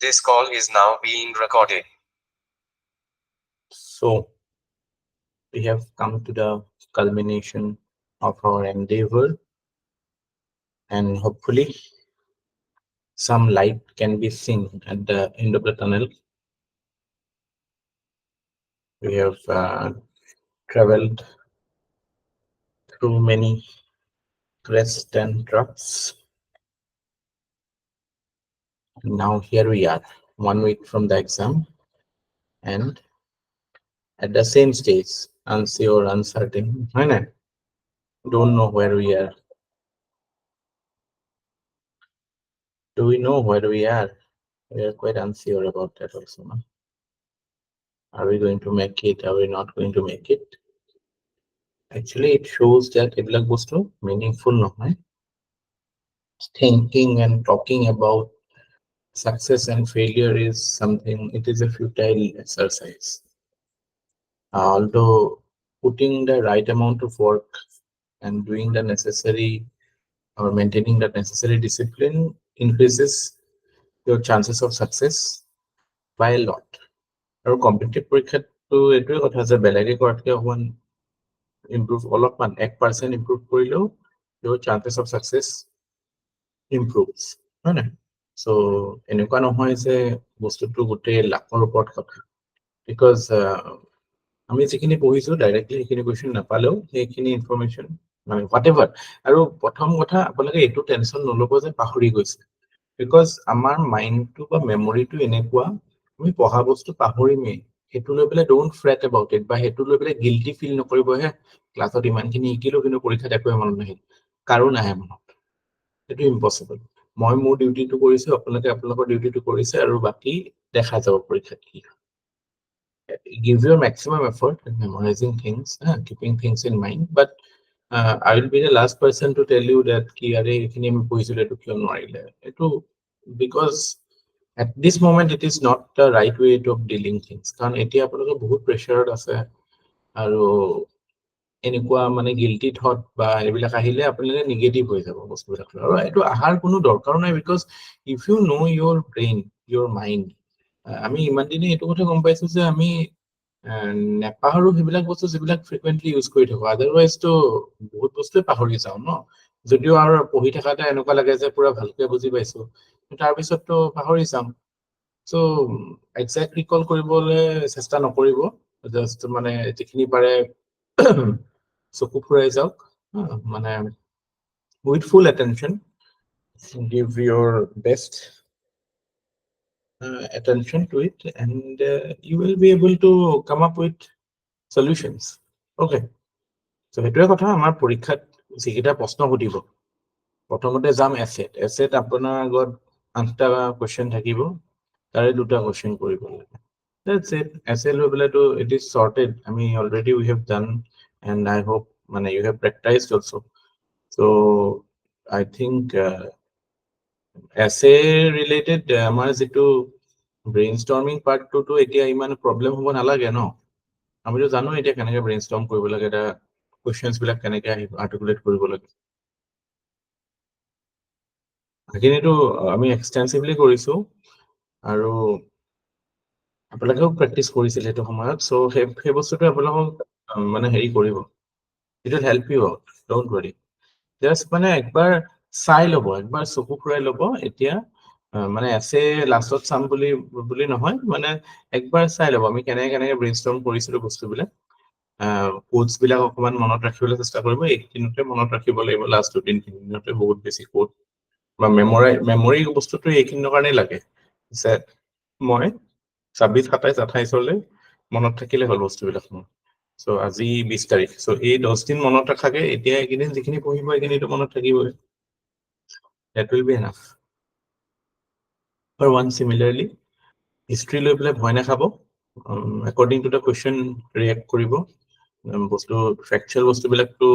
This call is now being recorded. So we have come to the culmination of our endeavor, and hopefully some light can be seen at the end of the tunnel. We have traveled through many crests and troughs. Now here we are, 1 week from the exam, and at the same stage, unsure, uncertain, don't know where we are. Do we know where we are? We are quite unsure about that also. No? Are we going to make it? Are we not going to make it? Actually, it shows that এইবিলাক বস্তু meaningful নহয়. Thinking and talking about success and failure is something, it is a futile exercise. Although putting the right amount of work and doing the necessary or maintaining the necessary discipline increases your chances of success by a lot. আৰু competitive পৰীক্ষাটো এইটোৱে কথা যে বেলেগে কৰাতকৈ অকণমান improve অলপমান 1% improve কৰিলেও your chances of success improves, হয় নাই? So এনেকুৱা নহয় যে বস্তুটো গোটেই লাখৰ ওপৰত কথা, বিকজ আমি যিখিনি পঢ়িছো ডাইৰেক্টলি সেইখিনি কুৱেশ্যন নাপালেও সেইখিনি ইনফৰমেশ্যন মানে হোৱাট এভাৰ। আৰু প্ৰথম কথা আপোনালোকে এইটো টেনশ্যন নল'ব যে পাহৰি গৈছে, বিকজ আমাৰ মাইণ্ডটো বা মেমৰিটো এনেকুৱা আমি পঢ়া বস্তু পাহৰিমেই। সেইটো লৈ পেলাই ডোন্ট ফ্ৰেট এবাউট ইট, বা সেইটো লৈ পেলাই গিল্টি ফিল নকৰিবহে ক্লাছত ইমানখিনি শিকিলো কিন্তু পৰীক্ষাত একোৱে মনত নাহিল, কাৰো নাহে মনত। সেইটো ইম্পচিবল। মই মোৰ ডিউটিটো কৰিছো, আপোনালোকে আপোনালোকৰ ডিউটিটো কৰিছে, আৰু বাকী দেখা যাব পৰীক্ষাত কি। Give your maximum effort in memorizing things, keeping things in mind, but I will be the last person to tell you that ki are ekhini ami poisile to kyo noarile etu, because at this moment it is not the right way of dealing things, karon etia apoloke bahut pressure ase aru এনেকুৱা মানে guilty thought বা এইবিলাক আহিলে আপোনালোকে negative হৈ যাব বস্তুবিলাক। আৰু এইটো আহাৰ কোনো দৰকাৰো নাই, because if you know your brain, your mind, আমি ইমান দিনে এইটো কথা গম পাইছো যে আমি নেপাহৰো সেইবিলাক বস্তু যিবিলাক ফ্ৰিকুৱেণ্টলি ইউজ কৰি থাকো, আদাৰৱাইজটো বহুত বস্তুৱে পাহৰি যাওঁ ন। যদিও আৰু পঢ়ি থকাতে এনেকুৱা লাগে যে পুৰা ভালকে বুজি পাইছো, তাৰপিছততো পাহৰি যাম। চ' একজেক্ট ৰিকল কৰিবলৈ চেষ্টা নকৰিব, জাষ্ট মানে যিখিনি পাৰে চকু ফুৰাই যাওক, মানে with full attention, give your best attention to it, and you will be able to come up with solutions. Okay, so সেইটোৱে কথা। আমাৰ পৰীক্ষাত যিকেইটা প্ৰশ্ন সুধিব, প্ৰথমতে যাম এছেট। এছেট আপোনাৰ আগত 8টা কুৱেশ্যন থাকিব, তাৰে 2টা কুৱেশ্যন কৰিব লাগে। That's it. essay লৈ পেলাইতো it is sorted. I mean, already we have done, and I hope মানে you have practiced also. So I think essay related আমাৰ যিটো ব্ৰেইনষ্টৰ্মিং পাৰ্টটোতো এতিয়া ইমান প্ৰব্লেম হ'ব নালাগে ন। আমিতো জানো এতিয়া কেনেকৈ ব্ৰেইনষ্টৰ্ম কৰিব লাগে, এটা কুৱেশ্যনছবিলাক কেনেকৈ আৰ্টিকুলেট কৰিব লাগে, সেইখিনিতো আমি এক্সটেন্সিভলি কৰিছো আৰু আপোনালোকেও প্ৰেক্টিচ কৰিছিল সেইটো সময়ত। চ' সেই বস্তুটো আপোনালোকক মানে হেৰি কৰিব, it will help you out, don't worry. Just মানে একবাৰ চাই ল'ব, একবাৰ চকু ফুৰাই ল'ব। এতিয়া মানে এছে লাষ্টত চাম বুলি নহয়, মানে একবাৰ চাই ল'ব আমি কেনেকে ব্ৰেইনষ্টৰ্ম কৰিছিলো বস্তুবিলাক। কোডছবিলাক অকণমান মনত ৰাখিবলৈ চেষ্টা কৰিব, এইখিনিতে মনত ৰাখিব লাগিব। লাষ্ট 2-3 দিনতে বহুত বেছি কোড বা মেমৰি বস্তুটো এইখিনিৰ কাৰণেই লাগে যে মই 26, 27, 28 মনত থাকিলে হ'ল বস্তুবিলাক মোৰ। চ' আজি 20 তাৰিখ, চ' এই 10 দিন মনত ৰাখাকে এতিয়া এইকেইদিন যিখিনি পঢ়িব এইখিনিতো মনত থাকিবই। That will be enough. For one, similarly, history লৈ পেলাই ভয় নাখাব, according to the question react কৰিব। বস্তু ফেকচুৱেল বস্তুবিলাকতো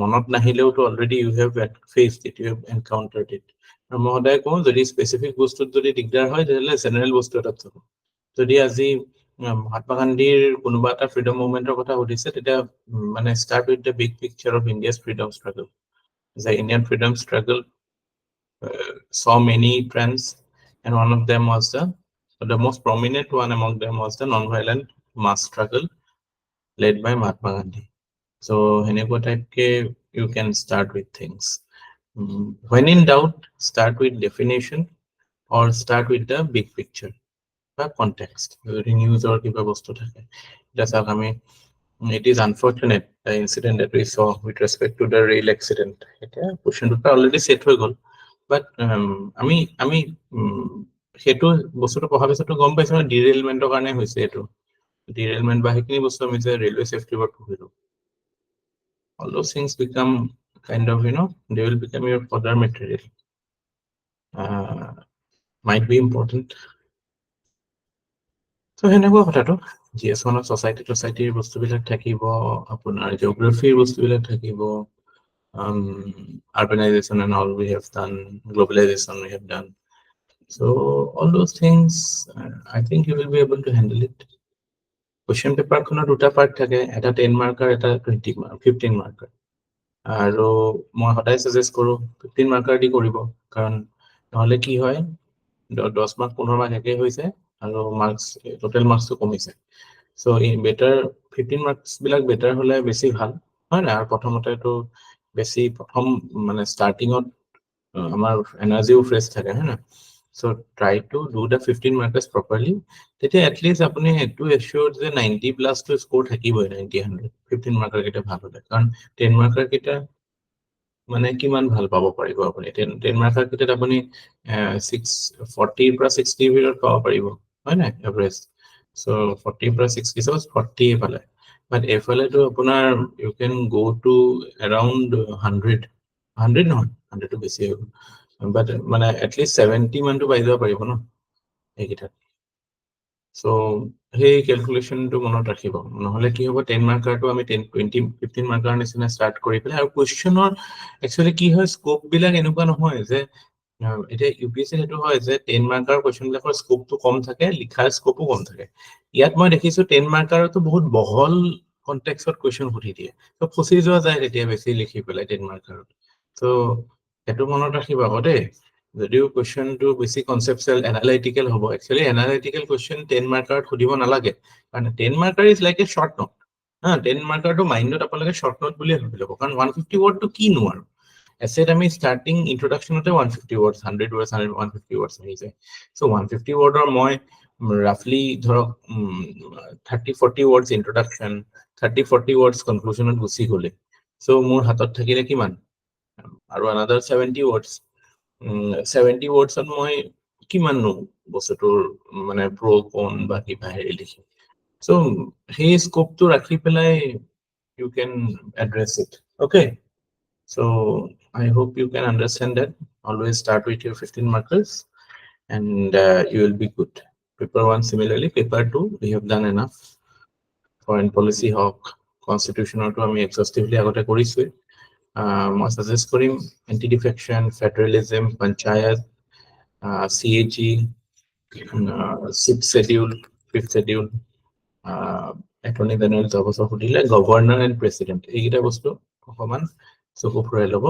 মনত নাহিলেওতো already you have faced it, you have encountered it. আৰু মই সদায় কওঁ, যদি স্পেচিফিক বস্তুত যদি দিগদাৰ হয় তেতিয়াহ'লে জেনেৰেল বস্তু এটাত যাব। যদি আজি মহাত্মা গান্ধীৰ কোনোবা এটা ফ্ৰীডম মুভমেণ্টৰ কথা সুধিছে, তেতিয়া মানে start with the big picture of India's freedom struggle. যে Indian freedom struggle saw many trends, and one of them was the most prominent one among them was the non-violent mass struggle led by Mahatma Gandhi. So, you can start with things. When in doubt, start with definition or start with the big picture. Or context. News or kiba bostu thake. It is unfortunate the incident that we saw with respect to the rail accident. Question paper already set হৈ গ'ল. But আমি সেইটো বস্তুটো পঢ়াৰ পিছতো গম পাইছো ডিৰেইলমেণ্টৰ কাৰণে হৈছে এইটো ডিৰেইলমেণ্ট বা সেইখিনি বস্তু আমি যে ৰেলৱে চেফটি বোৰ্ড পঢ়িলো all those things become kind of they will become your further material might be important. So সেনেকুৱা কথাটো GS1 societyৰ বস্তুবিলাক থাকিব আপোনাৰ জিঅ'গ্ৰাফিৰ বস্তুবিলাক থাকিব urbanization and all we have done, globalization we have done. So all those things, I think you will be able to handle it. Question paper খনৰ দুটা part থাকে এটা 10 মাৰ্কাৰ এটা 15 মাৰ্কাৰ আৰু মই সদায় সাজেষ্ট কৰো 15 মাৰ্কাৰ দি কৰিব কাৰণ নহলে কি হয় 10 মাৰ্ক 15 মাৰ্ক একে হৈছে আৰু মাৰ্কস টোটাল মাৰ্কসটো কমিছে সো ইন বেটাৰ 15 মাৰ্কস বিলাক বেটাৰ হলে বেছি ভাল হয় না আৰু প্ৰথমতেটো বেছি প্ৰথম মানে ষ্টাৰ্টিংত আমাৰ এনাৰ্জিও ফ্ৰেছ থাকে হয় না so try to do the 15 markers properly তেতিয়া at least আপুনি এটো এশ্যোৰ যে 90 প্লাস to স্কোৰ থাকিবই 90 100 15 মাৰ্কাৰ কেটা ভাল হলে কাৰণ 10 মাৰ্কাৰ কেটা মানে কিমান ভাল পাব পাৰিব আপুনি 10 মাৰ্কাৰ কেটাত আপুনি 640 পৰা 60 ভিতৰত পাব পাৰিব হয় না এভাৰেজ so 40 পৰা 60 suppose 40 পালে but এফালেটো আপোনাৰ you can go to around 100 নহয় 100 to বেছি হ'ব but মানে at least 70 মান to পাই যাব পাৰিব ন এইকেইটা so hey calculation to মনত ৰাখিব নহলে কি হ'ব 10 মাৰ্কাৰটো আমি 10 20 15 মাৰ্কাৰ নিচিনা স্টাৰ্ট কৰি পেলাই আৰু কোৱেশ্চনৰ একচুয়ালি কি হয় স্কোপ বিলাক এনেকুৱা নহয় যে এটা ইউপিএসসি হেতু হয় যে 10 মাৰ্কাৰ কোৱেশ্চন বিলাকৰ স্কোপটো কম থাকে লিখাৰ স্কোপো কম থাকে ইয়াত মই দেখিছো 10 মাৰ্কাৰটো বহুত বহল কনটেক্সটত কোৱেশ্চন সুধি দিয়ে তো ফসি যোৱা যায় তেতিয়া বেছি লিখি পেলাই 10 মাৰ্কাৰত তো এটো মনত ৰাখিব দেই যদিও কোৱেশ্চনটো বেছি কনসেপচুৱেল এনালাইটিক্যাল হ'ব একচুয়ালি এনালাইটিক্যাল কোৱেশ্চন 10 মাৰ্কাৰত সুধিব নালাগে কাৰণ 10 marker is like a short note 10 মাৰ্কাৰটো মাইণ্ডত আপোনালোকে শৰ্ট নোট বুলি ভাবি ল'ব কাৰণ 150 ওয়াৰ্ডটো কি নো আৰু এছেট আমি স্টাৰ্টিং ইন্ট্ৰোডাকশনতে 150 words 100 words 150 words হৈ যায় সো 150 wordৰ মই roughly ধৰক 30 40 words introduction 30 40 words conclusionত গুছি গলে সো মোৰ হাতত থাকিলে কিমান আৰু another 70 words 70 words on মই কিমান নো বস্তুটোৰ মানে প্ৰ কোন বা কিবা হেৰি লিখি so সেই স্কোপটো ৰাখি পেলাই you can address it okay so I hope you can understand that always start with your 15 markers and you will be good paper 1 similarly paper 2 we have done enough foreign policy hawk constitutional to আমি exhaustively আগতে কৰিছো মই suggest কৰিম anti defection federalism panchayat CAG sixth schedule fifth schedule attorney general jobs সুধিলে governor and president এইকেইটা বস্তু অকমান চকু ফুৰাই ল'ব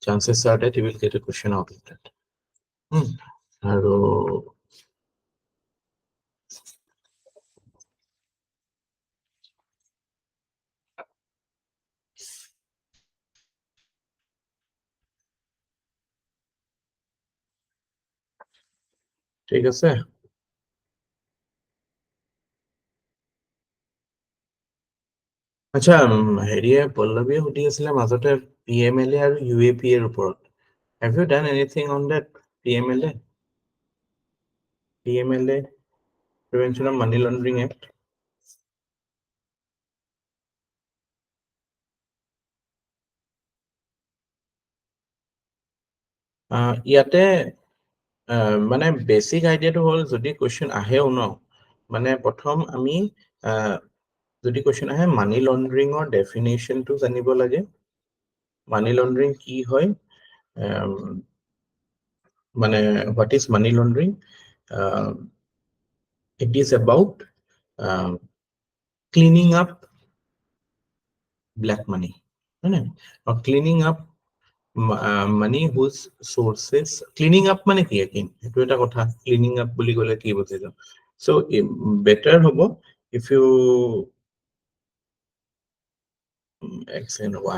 chances are that you will get a question out of that আৰু ঠিক আছে আচ্ছা হেৰিয়ে পল্লৱীয়ে সুধি আছিলে মাজতে PMLA আৰু UAP এৰ ওপৰত have you done anything on that PMLA Prevention of Money Laundering Act ইয়াতে মানে বেসিক আইডিয়াটো হল যদি কোৱেশ্চন আহেও ন মানে প্ৰথম আমি যদি কোৱেশ্চন আহে মানি লন্ডাৰিঙৰ ডেফিনেশনটো জানিব লাগে মানি লন্ডাৰিং কি হয় মানে what is money laundering it is about cleaning up black money or cleaning up money whose sources cleaning up মানে কি again এটো এটা কথা cleaning up বুলি কলে কি বুজিছো so better হব if you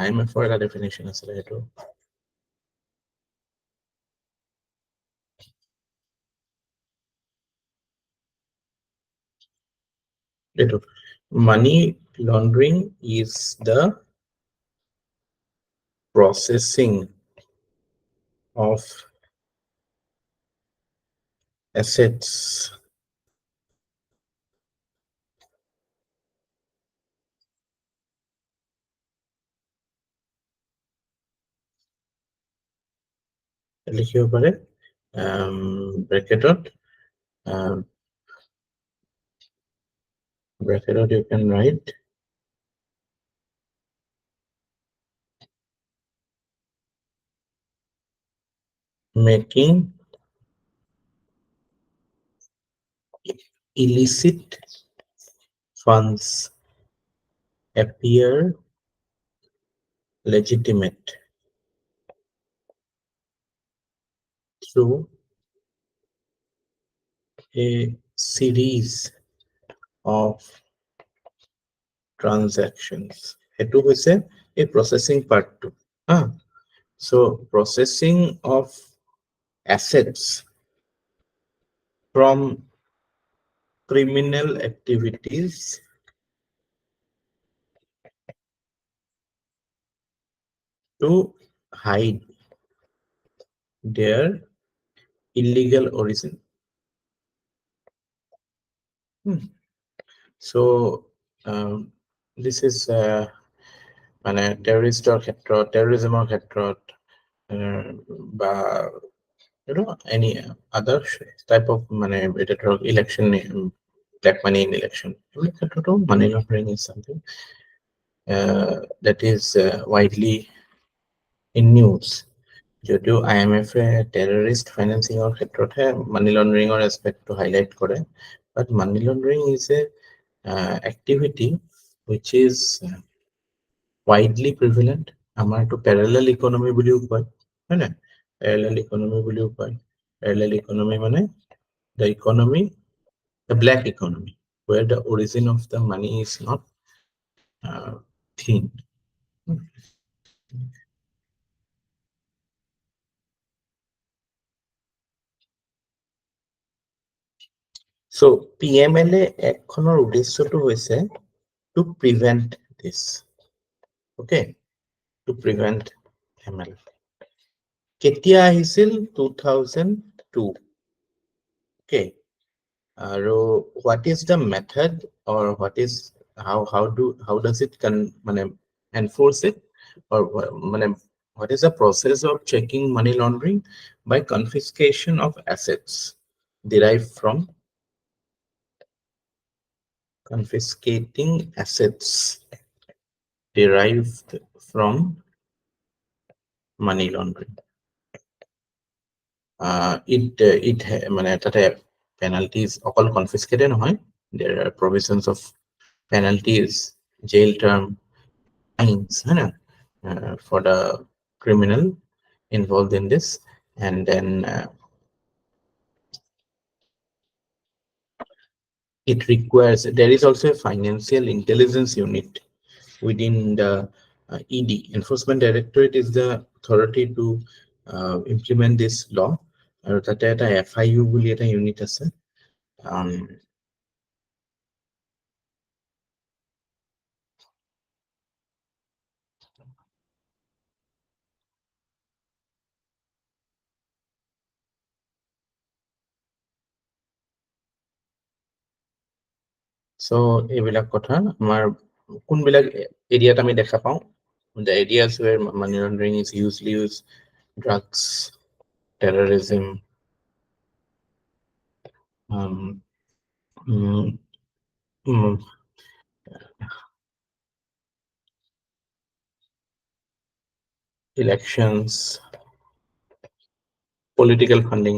IMF for এটা definition আছিলে এটো এটো money laundering is the processing of assets লিখিব পাৰে ব্ৰেকেটত you can write making illicit funds appear legitimate through a series of transactions. Hetu hoise a processing part two. So processing of assets from criminal activities to hide their illegal origin. So this is মানে টেৰৰিষ্টৰ ক্ষেত্ৰত টেৰৰিজমৰ ক্ষেত্ৰত বা any other type of মানে এটা ধৰক election black money in election এইবিলাক ক্ষেত্ৰতো money laundering is something that is widely in news যদিও IMF টেৰৰিষ্ট ফাইনেন্সিঙৰ ক্ষেত্ৰতহে মানি লণ্ডাৰিঙৰ এছপেক্টটো হাইলাইট কৰে but money laundering is a activity which is widely prevalent আমাৰটো parallel economy বুলিও কয় হয় না parallel economy বুলিও কয় parallel economy মানে the economy the black economy where the origin of the money is not clean. So PMLA এখনৰ উদ্দেশ্যটো হৈছে to prevent this. Okay, to prevent ML. কেতিয়া আহিছিল 2002. Okay, what is the method or how does it enforce it or what is the process of checking money laundering by confiscation of assets derived from confiscating assets derived from money laundering. It মানে তাতে penalties অকল confiscated নহয় there are provisions of penalties jail term fines for the criminal involved in this and then it requires there is also a financial intelligence unit within the ED Enforcement Directorate is the authority to implement this law আৰু তাতে এটা FIU বুলি এটা unit আছে so এইবিলাক কথা আমাৰ কোনবিলাক এৰিয়াত আমি দেখা পাওঁ the areas where money laundering is usually used drugs terrorism elections political funding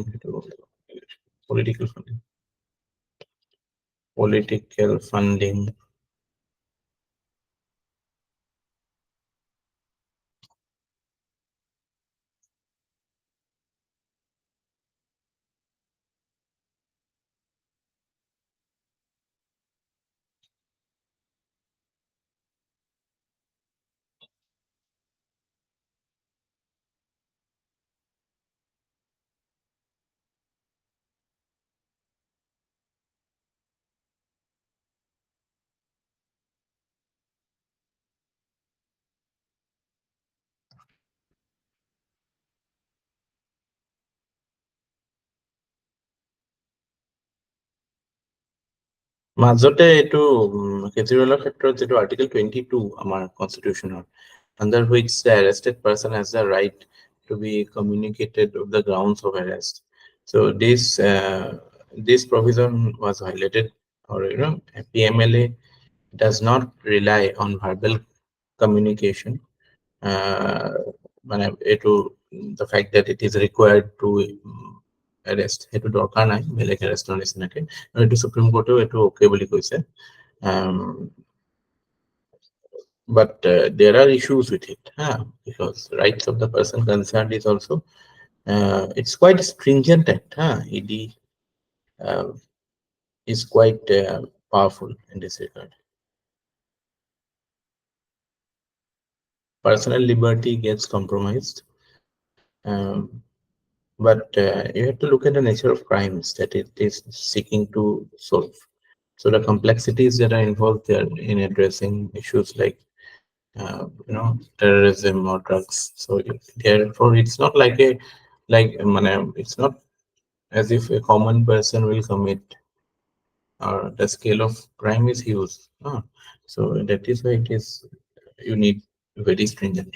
মাজতে এইটো কেজৰিৱালৰ ক্ষেত্ৰত যিটো আৰ্টিকেল 22 আমাৰ কনষ্টিটিউশ্যনৰ, under which the arrested person has the right to be communicated of the grounds of arrest. So this provision was violated, or PMLA does not rely on verbal communication. মানে এইটো the fact that it is required to arrest, সেইটো দৰকাৰ নাই বেলেগ এৰেষ্টৰ নিচিনাকে, আৰু এইটো supreme কোৰ্টেও এইটো অকে বুলি কৈছে। But there are issues with it, because rights of the person concerned is also it's quite stringent act. ED uh, is quite powerful in this regard. Personal liberty gets compromised. But you have to look at the nature of crimes that it is seeking to solve. So the complexities that are involved there in addressing issues like terrorism or drugs. So therefore, it's not like it's not as if a common person will commit, or the scale of crime is huge. So that is why it is, you need very stringent.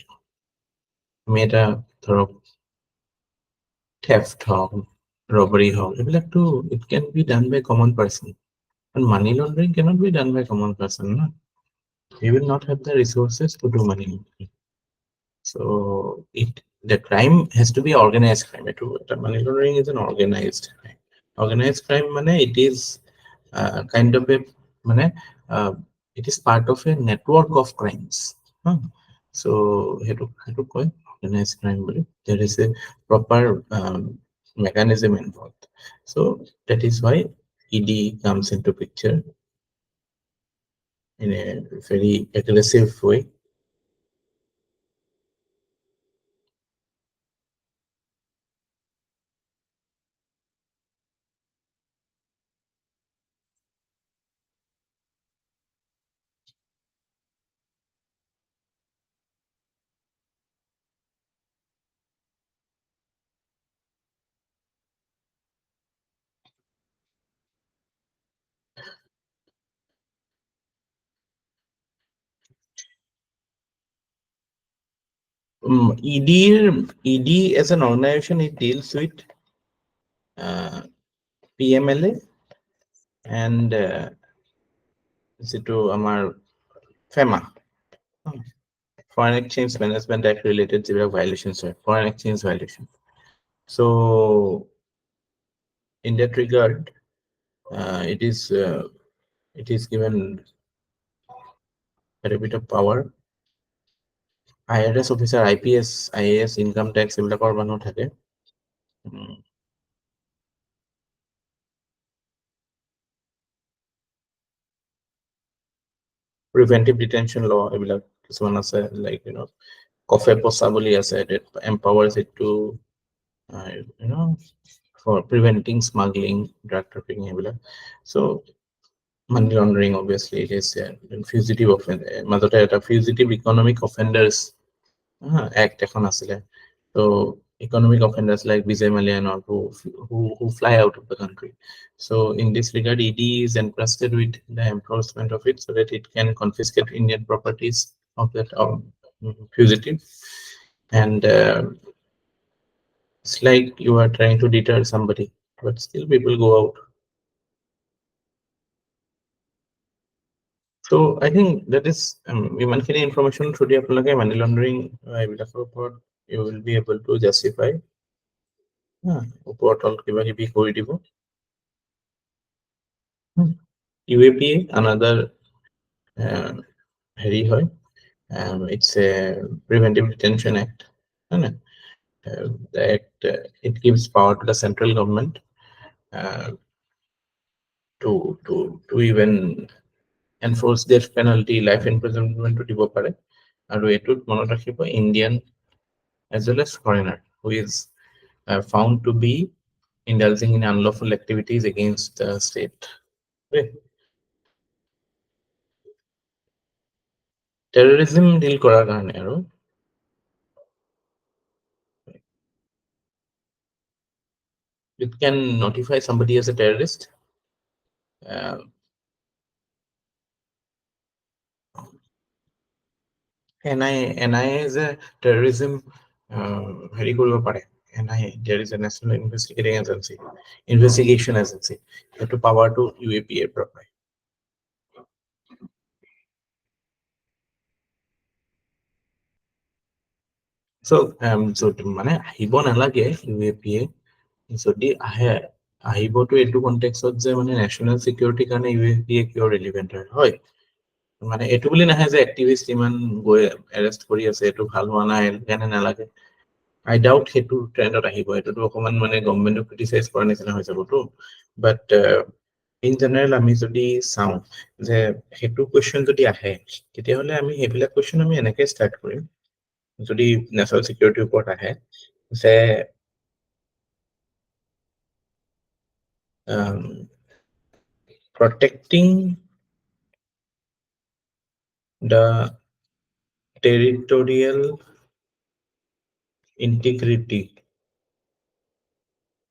Meta ধৰক theft হওক, robbery হওক, এইবিলাকতো it can be done by common person, and money laundering cannot be done by common person. No? He will not have the resources to do money laundering. So the crime has to be organized crime. Money laundering is an organized crime. Organized crime mane it is kind of a uh, it is part of a network of crimes. So hetu koi organized crime boli. There is a proper mechanism involved. So that is why ED comes into picture in a very aggressive way. ED as an organization, it deals with PMLA and যিটো আমাৰ FEMA, Foreign Exchange Management Act related যিবিলাক violations হয়, foreign exchange violation. So in that regard, it is given a bit of power. IRS officer, IPS, IAS, income tax এইবিলাকৰ মানুহ থাকে। Preventive detention law এইবিলাক কিছুমান আছে, like কফে পচা বুলি আছে, that empowers it to for preventing smuggling, drug trafficking এইবিলাক. So money laundering, obviously it is fugitive offense, মাজতে এটা fugitive economic offenders act এখন আছিলে. So economic offenders like Vijay Mallya or who fly out of the country. So in this regard, ED is entrusted with the enforcement of it so that it can confiscate Indian properties of that fugitive. And it's like you are trying to deter somebody, but still people go out. So I think that is ইমানখিনি information through the আপোনালোকে money laundering এইবিলাকৰ ওপৰত you will be able to justify ওপৰত কিবা কিবি কৰি দিব। UAPA, another হেৰি হয়, it's a Preventive Detention Act. The act it gives power to the central government to even enforce death penalty, life imprisonment to দিব পাৰে, আৰু এইটোত মনত ৰাখিব Indian as well as foreigner who is found to be indulging in unlawful activities against the state. Okay. Terrorism deal কৰাৰ কাৰণে আৰু it can notify somebody as a terrorist. NIA is a terrorism হেৰি কৰিব পাৰে NIA there is a national investigation agency সেইটো পাৱাৰটো UAPA পৰা পায় so যদি মানে আহিব নালাগে UAPA যদি আহে আহিবতো এইটো কনটেক্সত যে মানে নেশ্যনেল চিকিউৰিটিৰ কাৰণে UAPA কিয় ৰিলিভেণ্ট হয় মানে এইটো বুলি নাহে যে এক্টিভিষ্ট ইমান গৈ এৰেষ্ট কৰি আছে এইটো ভাল হোৱা নাই সেইকাৰণে নালাগে আই ডাউট সেইটো ট্ৰেণ্ডত আহিব এইটোতো অকমান মানে গভৰ্ণমেণ্টক ক্ৰিটিচাইজ কৰাৰ নিচিনা হৈ যাবতো বাট ইন জেনেৰেল আমি যদি চাওঁ যে সেইটো কুৱেশ্যন যদি আহে তেতিয়াহ'লে আমি সেইবিলাক কুৱেশ্যন আমি এনেকৈ ষ্টাৰ্ট কৰিম যদি নেশ্যনেল চিকিউৰিটিৰ ওপৰত আহে যে protecting the territorial integrity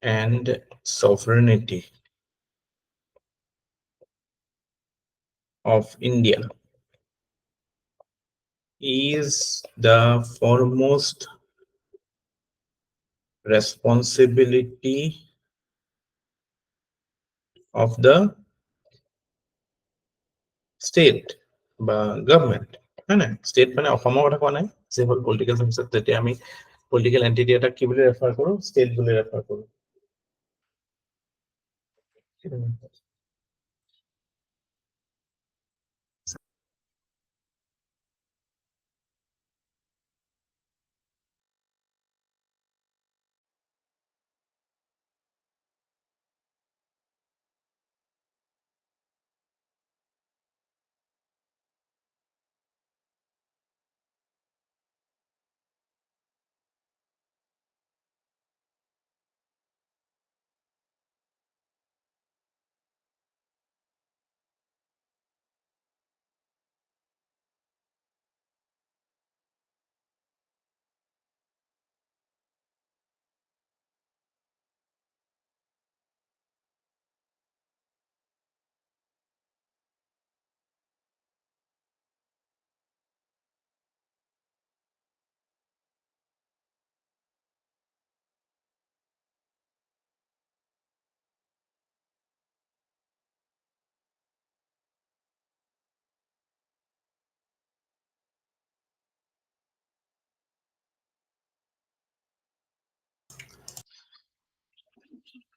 and sovereignty of India is the foremost responsibility of the state বা গভর্নমেন্ট হয় না স্টেট মানে অসমৰ কথা কোৱা নাই যে হ'ল পলিটিকেল সায়েন্সত যেতিয়া আমি পলিটিকেল এন্টিটি এটা কি বুলি ৰেফাৰ কৰোঁ ষ্টেট বুলি ৰেফাৰ কৰোঁ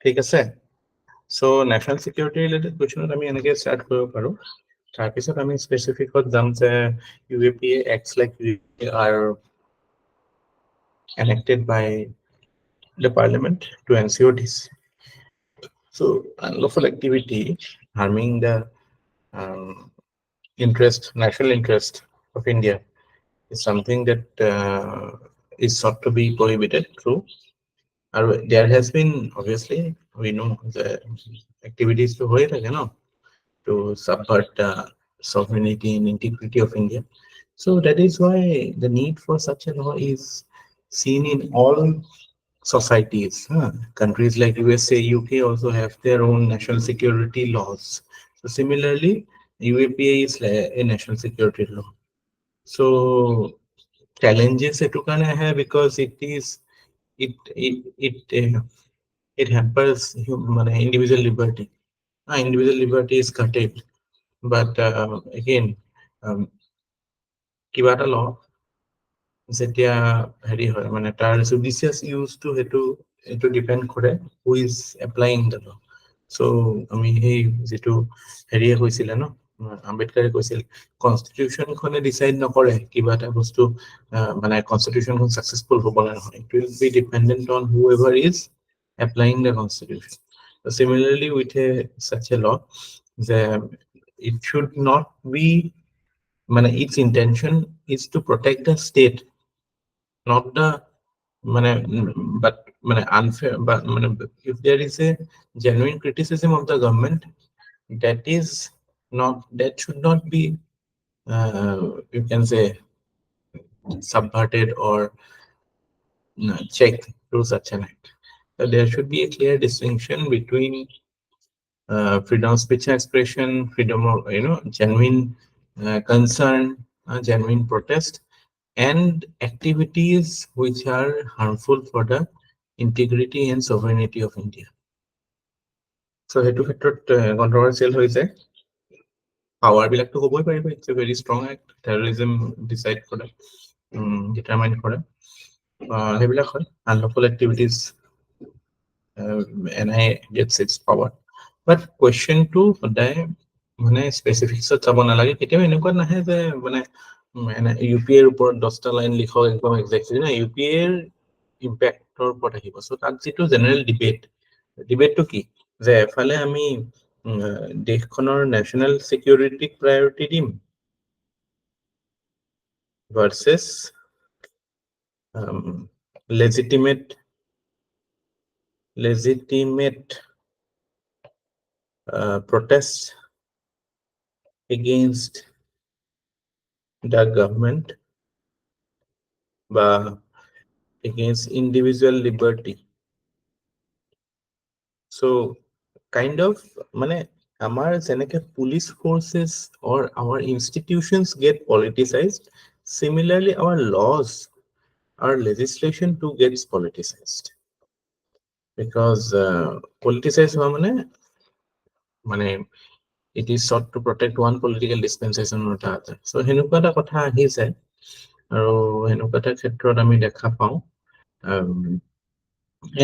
ঠিক আছে চ' নেশ্যনেল চিকিউৰিটি ৰিলেটেড কুৱেশ্যনত আমি এনেকৈ ষ্টাৰ্ট কৰিব পাৰোঁ তাৰপিছত আমি স্পেচিফিকত যাম যে UAPA acts like we are enacted by the parliament to ensure this. So unlawful activity harming the national interest of India is something that is sought to be prohibited through. There has been, obviously, we know the activities to avoid, to subvert sovereignty and integrity of India. So that is why the need for such a law is seen in all societies. Countries like USA, UK also have their own national security laws. So similarly, UAPA is a national security law. So challenges it can have because it it it uh, it hampers individual liberty. Individual liberty is curtailed, but again, কিবা এটা law যেতিয়া হেৰি হয় মানে তাৰ জুডিচিয়াছ ইউজটো সেইটো depend কৰে who is applying the law চ' আমি সেই যিটো হেৰিয়ে কৈছিলে আম্বেদকাৰে কৈছিল কনষ্টিটিউশ্যনখনে ডিচাইড নকৰে কিবা এটা বস্তু মানে কনষ্টিটিউশ্যনখন ছাকচেছফুল হ'ব নে নহয় it will be dependent on who ever is applying the constitution similarly with such a law the it should not be its intention is to protect the state not the but unfair but if there is a genuine criticism of the government that should not be you can say subverted or checked through such an act. So there should be a clear distinction between freedom of speech and expression, freedom of genuine concern, genuine protest, and activities which are harmful for the integrity and sovereignty of India. So সেইটো ক্ষেত্ৰত controversial হৈ যায়। Power বিলাকতো হ'বই পাৰিব, it's a very strong act, terrorism decide কৰে, determine কৰে, সেইবিলাক হয় unlawful activities, NI gets its power. But question টো সদায় মানে স্পেচিফিক্সত যাব নালাগে, কেতিয়াও এনেকুৱা নাহে যে মানে UPA ৰ ওপৰত 10টা লাইন লিখক একদম এক্সাক্টলি না, UPA ৰ ইম্পেক্টৰ ওপৰত আহিব। চ' তাত যিটো জেনেৰেল ডিবেটটো কি, যে এফালে আমি দেশখনৰ নেশ্যনেল চিকিউৰিটিক প্ৰায়ৰিটি দিম versus legitimate protests against the government বা against individual liberty. So kind of মানে আমাৰ যেনেকে police forces or our institutions get politicized, similarly our laws, our legislation too gets politicized, because politicized হোৱা মানে it is sought to protect one political dispensation or the other. So হেনেকুৱা এটা কথা আহি যায়, আৰু হেনেকুৱা এটা ক্ষেত্ৰত আমি দেখা পাওঁ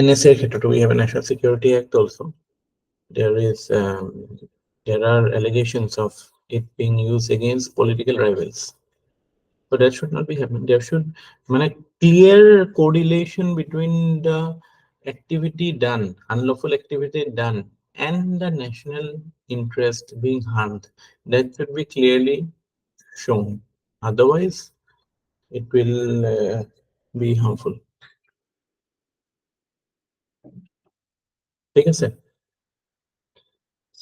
NSA ৰ ক্ষেত্ৰতো we have a National Security Act also. There are allegations of it being used against political rivals. So that should not be happening. There should be clear correlation between the activity done, unlawful activity done, and the national interest being harmed. That should be clearly shown. Otherwise, it will be harmful. Take a step.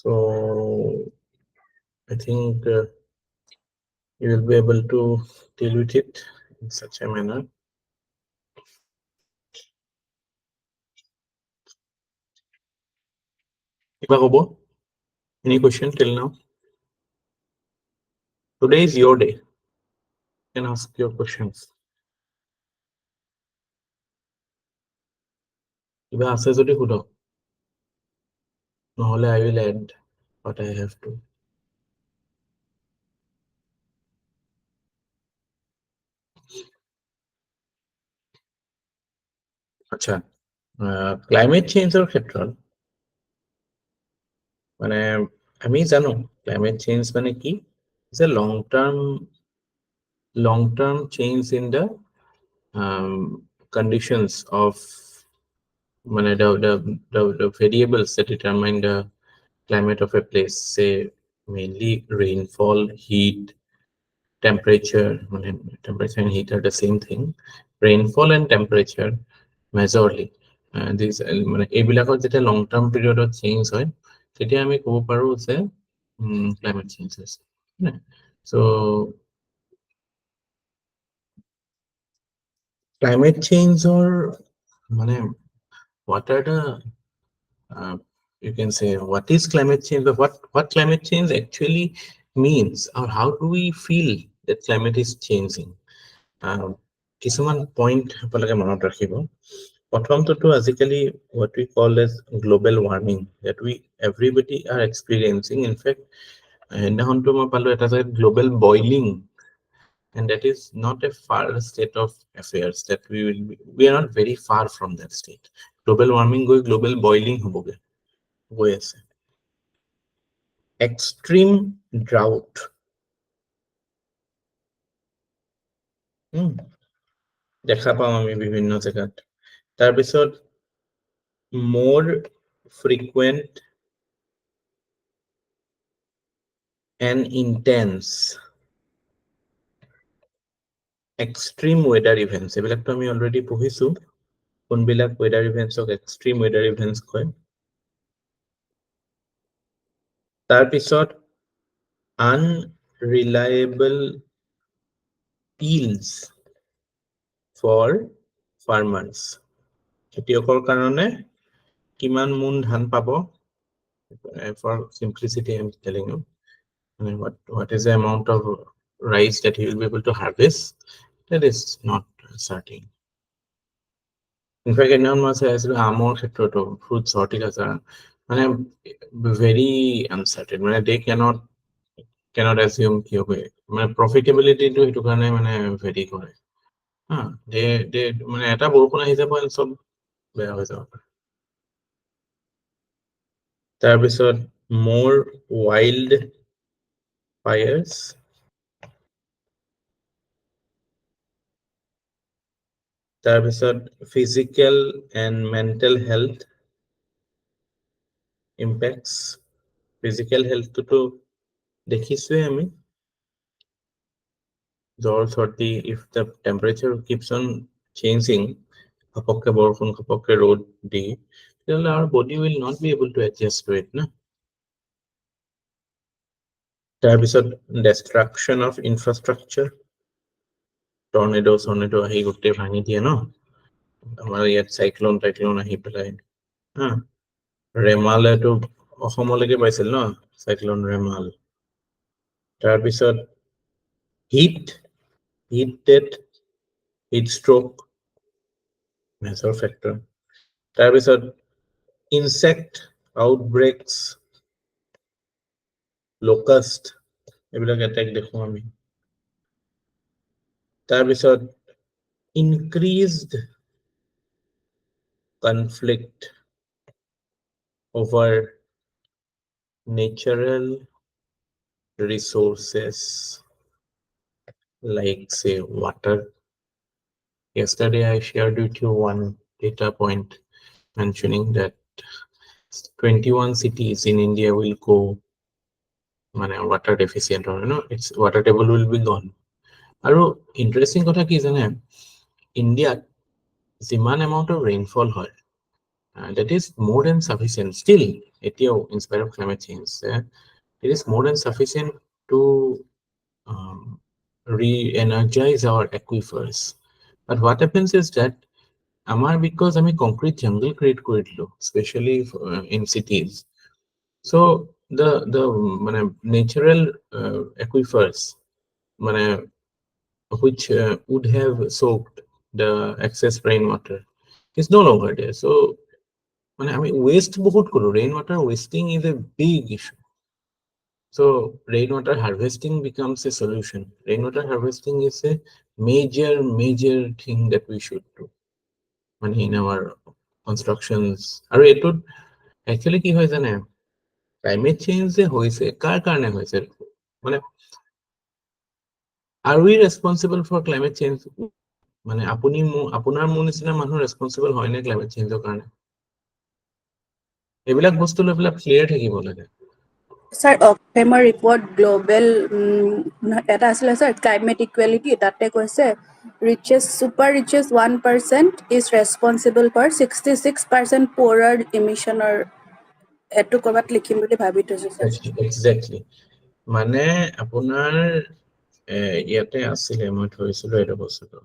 So I think you will be able to deal with it in such a manner. Any question till now? Today is your day. You can ask your questions. কিবা আছে যদি সুধক, নহলে I will add what I have to. আচ্ছা, climate চেঞ্জৰ ক্ষেত্ৰত মানে আমি জানো climate change মানে কি, যে long term change in the conditions of the variables that determine the climate of a place, say mainly rainfall, heat, temperature. Temperature and heat are the same thing. Rainfall and temperature majorly these এইবিলাকত যেতিয়া long term period of change হয়, তেতিয়া আমি ক'ব পাৰো যে climate change হৈছে। So climate change or what are the you can say what is climate change, but what climate change actually means, or how do we feel that climate is changing? কিছুমান point আপোনালোকে মনত ৰাখিব। প্ৰথমটো আজিকালি what we call as global warming that we everybody are experiencing. In fact, সেইদিনাখনটো মই পালো এটা যে global boiling, and that is not a far state of affairs, that we are not very far from that state. Global warming গৈ global boiling হ'বগে, গৈ আছে। Extreme drought, দেখা পাওঁ আমি বিভিন্ন জেগাত। তাৰপিছত more frequent and intense extreme weather events, এইবিলাকতো আমি অলৰেডি পঢ়িছো কোনবিলাক weather events of extreme weather events কয়। তাৰপিছত unreliable yields for farmers, খেতিয়কৰ কাৰণে কিমান মোন ধান পাব। For simplicity I am telling you what is the amount of rice that he will be able to harvest, that is not certain. In fact, anyone must say আমৰ ক্ষেত্ৰতো fruits horticulture মানে very uncertain, মানে they cannot assume কি হবে, মানে profitability টো সেইটো কাৰণে মানে ভেৰি কৰে। they মানে এটা বৰষুণ আহি যাব and চব বেয়া হৈ যাব। তাৰপিছত more wild fires, তাৰপিছত physical and mental health impacts, physical health টোতো দেখিছোৱে আমি, জ্বৰ চৰ্দি, if the temperature keeps on changing, ঘপককে বৰষুণ ঘপককে ৰ'দ দি, তেতিয়াহ'লে our body will not be able to adjust to it না। তাৰপিছত destruction of infrastructure, টৰ্নেডো আহি গোটেই ভাঙি দিয়ে ন, আমাৰ ইয়াত চাইক্লন আহি পেলাই ৰেমালেতো অসমলৈকে পাইছিল ন, চাইক্লন ৰেমাল। তাৰপিছত heat death, heat stroke major factor. তাৰপিছত ইনচেক্ট আউটব্ৰেকছ, লোকাষ্ট, এইবিলাক এটেক দেখো আমি। তাৰপিছত ইনক্ৰিজড conflict over natural resources like say water. Yesterday I shared with you one data point mentioning that 21 cities in India will go water deficient, or its water table will be gone. আৰু interesting কথা কি জানে, ইণ্ডিয়াত যিমান amount of rainfall হয়, that is more than sufficient still এতিয়াও in spite of climate change, it is more than sufficient to re-energize our aquifers. But what happens is that because আমি concrete jungle create কৰি দিলো, especially in cities, so the natural aquifers which would have soaked the excess rainwater is no longer there. So waste বহুত কৰো, rainwater wasting is a big issue. So rainwater harvesting becomes a solution. Rainwater harvesting is a major thing that we should do in our constructions. আৰু এইটোত actually কি হয় জানে, climate change যে হৈছে কাৰ কাৰণে হৈছে, are we responsible for climate change? আপুনি আপোনাৰ মোৰ নিচিনা মানুহ ৰেসপন্সিবল হয় নে ক্লাইমেট চেঞ্জৰ কাৰণে? এইবিলাক বস্তু লৈ পেলাই ক্লিয়াৰ থাকিব লাগে। স্যাৰ অক্সফেমৰ ৰিপৰ্ট গ্লোবেল এটা আছিলে স্যাৰ ক্লাইমেট ইকুৱেলিটি, তাতে কৈছে super richest 1% is responsible for 66% poorer emissioner। এটো কৰবাত লিখিম বুলি ভাবি থৈছো স্যাৰ। এক্স্যাক্টলি, আপোনাৰ ইয়াতে আছিলে, মই থৈছিলো এটা বস্তুটো।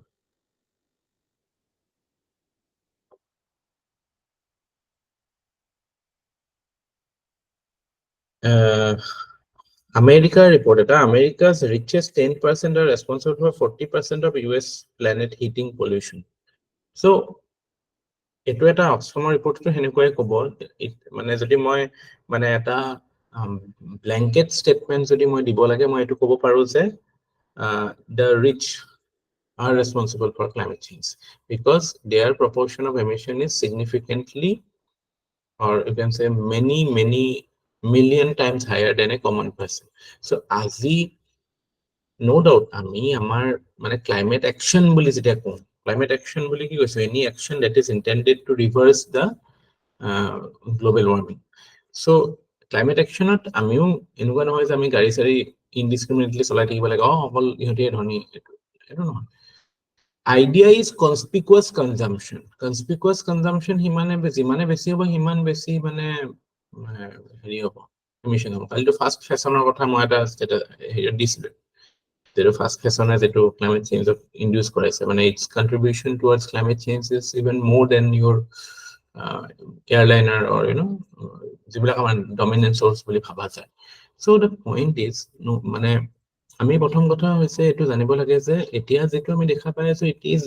America reported America's richest 10% are responsible for 40% of US planet heating pollution. So এটো এটা অক্সফৰ্মৰ ৰিপৰ্টটো হেনেকুৱাই ক'ব, যদি মই এটা ব্ল্যাঙ্কেট স্টেটমেন্ট যদি মই দিব লাগে, মই এটো ক'ব পাৰো যে the rich are responsible for climate change because their proportion of emission is significantly, or you can say many million times higher than a common person. So আজি no doubt আমি আমাৰ climate action বুলি যেটা কওঁ, climate action বুলি কি কৈছো, any action that is intended to reverse the global warming. So climate action ত আমিও এনেকুৱা নহয় যে আমি গাড়ী চাৰি indiscriminately চলাই থাকিব লাগে, অকল ইহঁতে ধনী, এটো নহয়। Idea is conspicuous consumption. Conspicuous consumption যিমানে বেছি হ'ব সিমান বেছি হেৰি হ'ব, emission হ'ব। কালিতো ফাষ্ট ফেশ্বনৰ কথা মই এটা দিছিলো, যেটো ফাষ্ট ফেশ্বনে যেটো climate change induce কৰাইছে, its contribution towards climate change is even more than your airliner or যিবিলাক আমাৰ dominant source বুলি ভাবা যায়। So the point is আমি প্ৰথম কথা হৈছে এইটো জানিব লাগে যে এতিয়া যেটো আমি দেখা পাই আছো it is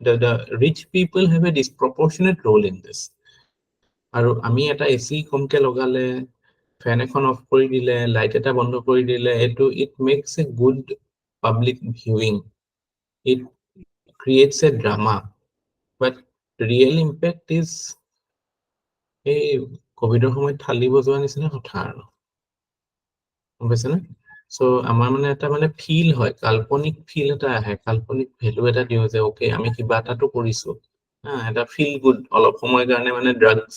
the rich people have a disproportionate role in this আৰু আমি এটা এসি কমকে লগালে ফেন এখন অফ কৰি দিলে লাইট এটা বন্ধ কৰি দিলে এটো it makes a good public viewing it creates a drama but real impact is এই কোভিডৰ সময়ত থালি বজোৱা নিচিনা কথা আৰু বুজিছে না সো আমাৰ মানে এটা মানে ফিল হয় কাল্পনিক ফিল এটা আহে কাল্পনিক ভ্যালু এটা দিও যে ওকে আমি কিবা এটাটো কৰিছো এটা ফিল গুড অলপ সময়ৰ কাৰণে মানে ড্ৰাগছ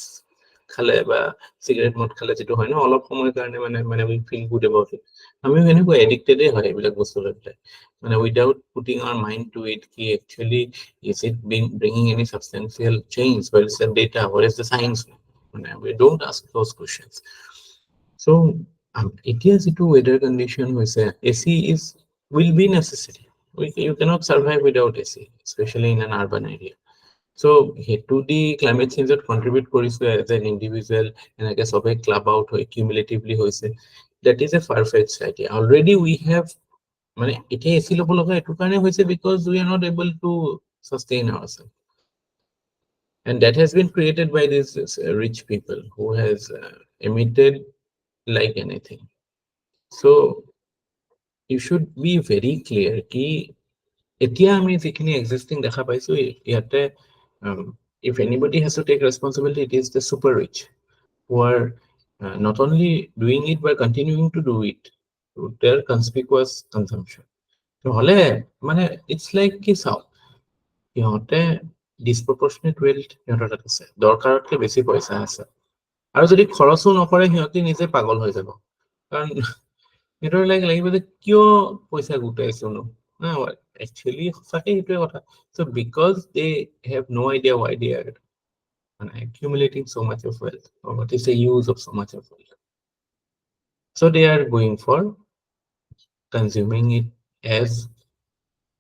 খালে বা সিগাৰেট মদ খালে যেটো হয় ন অলপ সময়ৰ কাৰণে মানে we feel good about it আমি এনেকুৱা এডিক্টেডে হয় এইবিলাক বস্তু লৈ মানে without putting our mind to it কি actually is it bringing any substantial change where is the data where is the science মানে we don't ask those questions so এতিয়া যেটো weather condition হৈছে AC is will be necessary you cannot survive without AC especially in an urban area so hetu di climate change contribute korisu as an individual enake sobe club out hoy cumulatively hoise that is a far-fetched idea already we have mane eta AC lobo loga etu karone hoise because we are not able to sustain ourselves and that has been created by these rich people who has emitted like anything so you should be very clear ki etia ami jikhini existing dekha paisu yate if anybody has to take responsibility it is the super rich who are not only doing it but continuing to do it to their conspicuous consumption so hole mane it's like ki sao ইহঁতে disproportionate wealth ইহঁতৰ তাত আছে দৰকাৰতকৈ বেছি পইচা আছে আৰু যদি খৰচো নকৰে সিহঁতে নিজে পাগল হৈ যাব কাৰণ সিহঁতৰ লাগিব যে কিয় পইচা গোটাইছো ন actually সঁচাকে সেইটোৱে কথা so because they have no idea why they are accumulating so much of wealth or what is the use of so much of wealth so they are going for consuming it as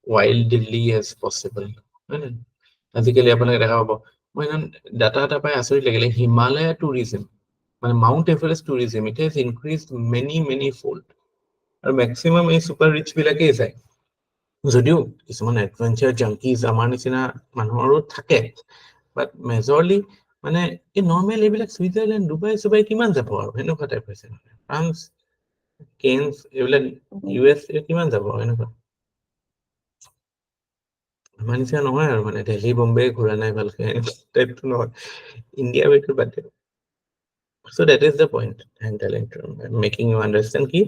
wildly as possible আজিকালি আপোনাক দেখা পাব মই data এটা পাই আচৰিত লাগিলে Himalaya tourism মানে Mount Everest tourism it has increased many fold আৰু মেক্সিমাম এই সুপাৰ ৰিচ বিলাকেই যায় যদিও কিছুমান এডভেঞ্চাৰ জাংকিজ আমাৰ নিচিনা মানুহৰো থাকে বাট মেজৰলি মানে এই নৰ্মেল এইবিলাক সুইজাৰলেণ্ড ডুবাই কিমান যাব আৰু এনেকুৱা টাইপ হৈছে ফ্ৰান্স কেনছ এইবিলাক US কিমান যাব এনেকুৱা আমাৰ নিচিনা নহয় আৰু মানে দিল্লী বম্বে ঘূৰা নাই ভালকে টাইপটো নহয় ইণ্ডিয়া বেটো বাদ দিওঁ so that is the point and telling making you understand ki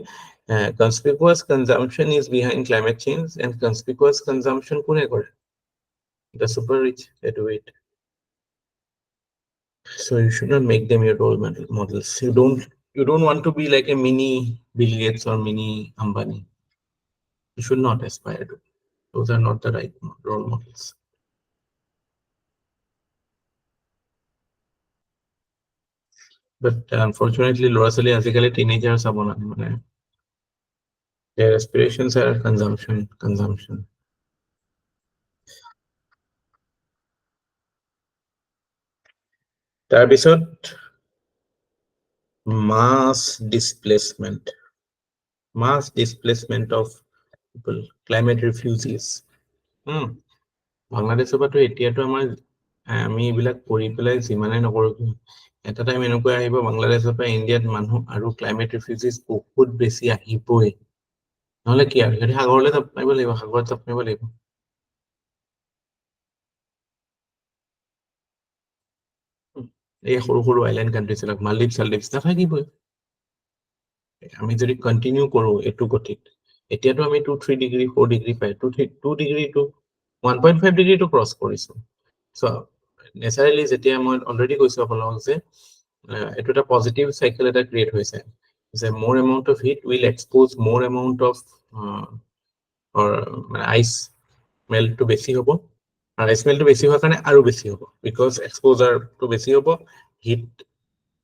conspicuous consumption is behind climate change and conspicuous consumption kone kore the super rich they do it so you should not make them your role models you don't want to be like a mini Bill Gates or mini Ambani you should not aspire to those are not the right role models but unfortunately ল'ৰা ছোৱালী আজিকালি teenagers চাব না মানে their aspirations are consumption তাৰপিছত mass displacement of people climate refugees বাংলাদেশৰ পৰাতো এতিয়াতো আমাৰ আমি এইবিলাক কৰি পেলাই যিমানে নকৰো এটা টাইম এনেকুৱা আহিব বাংলাদেশৰ পৰা ইণ্ডিয়াত মানুহ আৰু ক্লাইমেট ৰিফিউজিজ বহুত বেছি আহিবই নহলে কি আৰু যদি সাগৰলৈ যাব পাৰিব লাগিব সাগৰত যাব পাৰিব লাগিব এই সৰু সৰু আইল্যান্ড কান্ট্ৰিজ বিলাক মালদ্বীপ চালদ্বীপ নাথাকিবই আমি যদি কন্টিনিউ কৰো এটো গতিত এতিয়াতো আমি 2-3 ডিগ্ৰী 4 ডিগ্ৰী পাই 2 degree to 1.5 degree to cross কৰিছো সো নেচাৰেলি যেতিয়া মই অলৰেডি কৈছো আপোনালোকক যে এটো এটা পজিটিভ সাইকেল এটা ক্ৰিয়েট হৈছে যে more amount of heat will expose more amount of or ice melt to বেছি হ'ব আৰু ice melt to বেছি হোৱাৰ কাৰণে আৰু বেছি হ'ব because exposure to বেছি হ'ব heat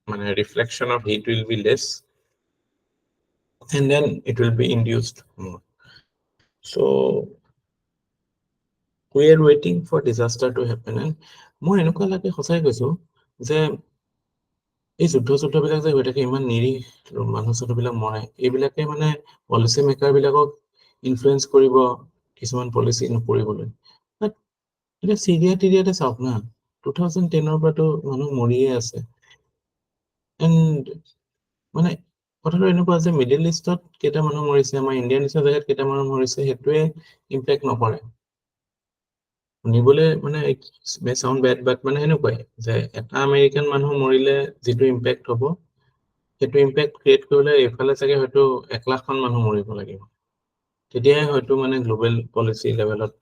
মানে reflection of heat will be less and then it will be induced more so we are waiting for disaster to happen and মই এনেকুৱা লাগে সঁচাই কৈছো যে এই যুদ্ধবিলাক যে হৈ থাকে ইমান নিৰীহ মানুহ বিলাক মৰে, এইবিলাকে মানে পলিচি মেকাৰ বিলাকক ইনফ্লুৱেঞ্চ কৰিব কিছুমান পলিচি নকৰিবলৈ। এতিয়া চিৰিয়াতে চাওক না, 2010 পৰাতো মানুহ মৰিয়ে আছে। এণ্ড মানে কথাটো এনেকুৱা যে মিডল ইষ্টত কেইটা মানুহ মৰিছে, আমাৰ ইণ্ডিয়ান নিচিনা জেগাত কেইটা মানুহ মৰিছে, সেইটোৱে ইম্পেক্ট নকৰে। শুনিবলৈ মানে মে চাউণ্ড বেড, বাট মানে এনেকুৱাই যে এটা আমেৰিকান মানুহ মৰিলে যিটো ইম্পেক্ট হ'ব, সেইটো ইম্পেক্ট ক্ৰিয়েট কৰিবলৈ এইফালে চাগে হয়তো 1 লাখখন মানুহ মৰিব লাগিব, তেতিয়াহে হয়তো মানে গ্ল'বেল পলিচি লেভেলত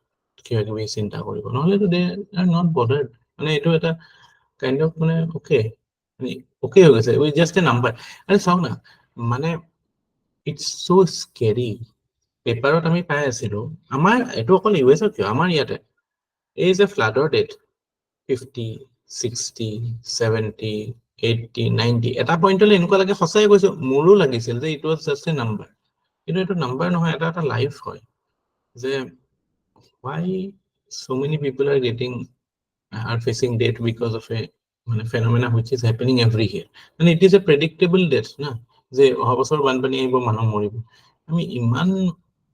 কিবা কিবি চিন্তা কৰিব, নহ'লেতো দে আৰ নট বদাৰ্ড। মানে এইটো এটা কাইণ্ড অফ মানে অ'কে হৈ গৈছে, উইথ জাষ্ট এ নাম্বাৰ। আৰে চাওক না, মানে ইটছ চ' স্কেৰী। পেপাৰত আমি পাই আছিলো, আমাৰ এইটো অকল US কিয়, আমাৰ ইয়াতে এই যে ফ্লাডৰ ডেট 50, 60, 70, 80, 90, এটা পইণ্টলৈ এনেকুৱা লাগে, সঁচাই কৈছো মোৰো লাগিছিল যে it was just A number, কিন্তু এইটো নাম্বাৰ নহয়, এটা লাইফ হয়। যে why so many people are facing death because of a phenomena which is happening every year, and it is a predictable death না, যে অহা বছৰ বানপানী আহিব, মানুহ মৰিব। আমি ইমান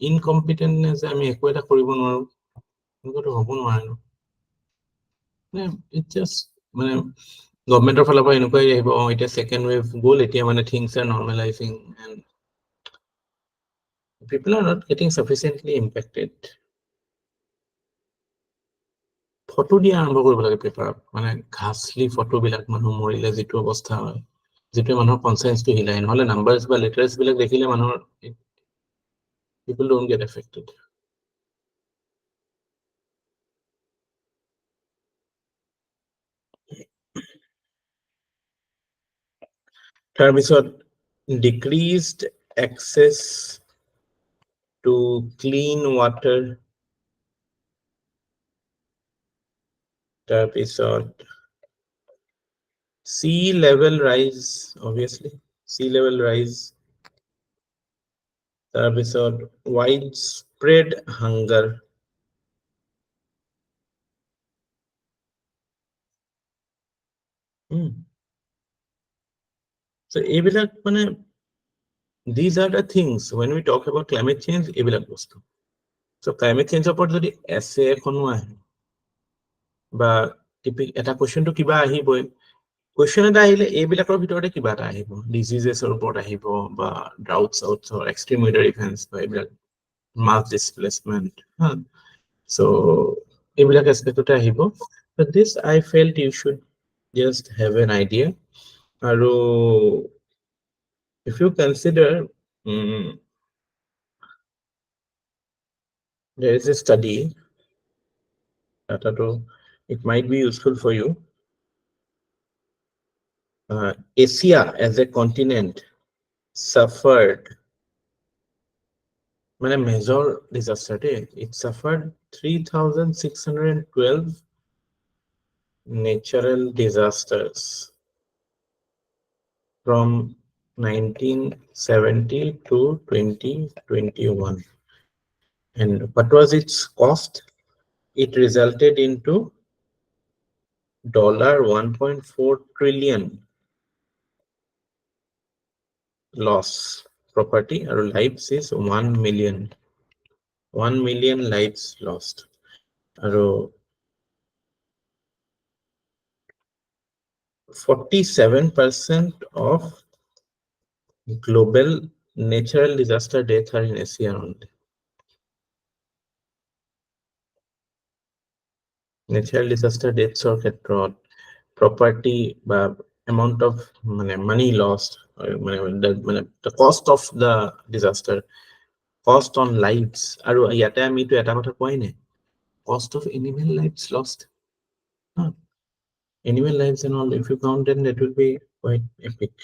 ইনকম্পিটেন্ট নে যে আমি একো এটা কৰিব নোৱাৰো, এনেকুৱাতো হ'ব নোৱাৰে ন। ইট জাষ্ট মানে গভৰ্ণমেণ্টৰ ফালৰ পৰা এনেকুৱাই আহিব, এতিয়া সেকেন্ড ৱেভ গ'ল, এতিয়া মানে things are normalising and people are not getting sufficiently impacted. Photo দিয়া আৰম্ভ কৰিব লাগে পেপাৰত, মানে ঘাছলি ফটোবিলাক মানুহ মৰিলে যিটো অৱস্থা হয়, যিটোৱে মানুহৰ কনচিয়েন্সটো হিলাই, নহ'লে নাম্বাৰ্ছ বা লেটাৰ্ছ বিলাক দেখিলে মানুহৰ people don't get affected. তাৰপিছত decreased access to clean water, তাৰপিছত sea level rise, obviously sea level rise, তাৰপিছত widespread hunger, so এইবিলাক মানে these are the things when we talk about climate change, এইবিলাক বস্তু। so climate change ওপৰত যদি এছে এখনো আহে বা এটা কুৱেশ্যনটো কিবা আহিবই, কুৱেশ্যন এটা আহিলে এইবিলাকৰ ভিতৰতে কিবা এটা আহিব, ডিজিজেছৰ ওপৰত আহিব বা ড্ৰাউটছৰ এক্সট্ৰিম ৱেডাৰ ইভেণ্টছ বা এইবিলাক মাছ ডিছপ্লেচমেণ্ট, so এইবিলাক এছপেক্টতে আহিব। but this I felt you should just have an idea. আৰু if you consider there is a study data, it might be useful for you. Asia as a continent suffered মানে major disaster, it suffered 3,612 natural disasters from 1970 to 2021. And what was its cost? It resulted into $1.4 trillion loss. Property or lives is 1 million. 1 million lives lost. আৰু 47% of global natural disaster deaths are in Asia only. Natural disaster deaths or property বা amount of money lost, the cost of the disaster, cost on lives, আৰু ইয়াতে আমি তো এটা কথা কোৱাই নাই, cost of animal lives lost, animal lives and all, if you count, then that will be quite epic.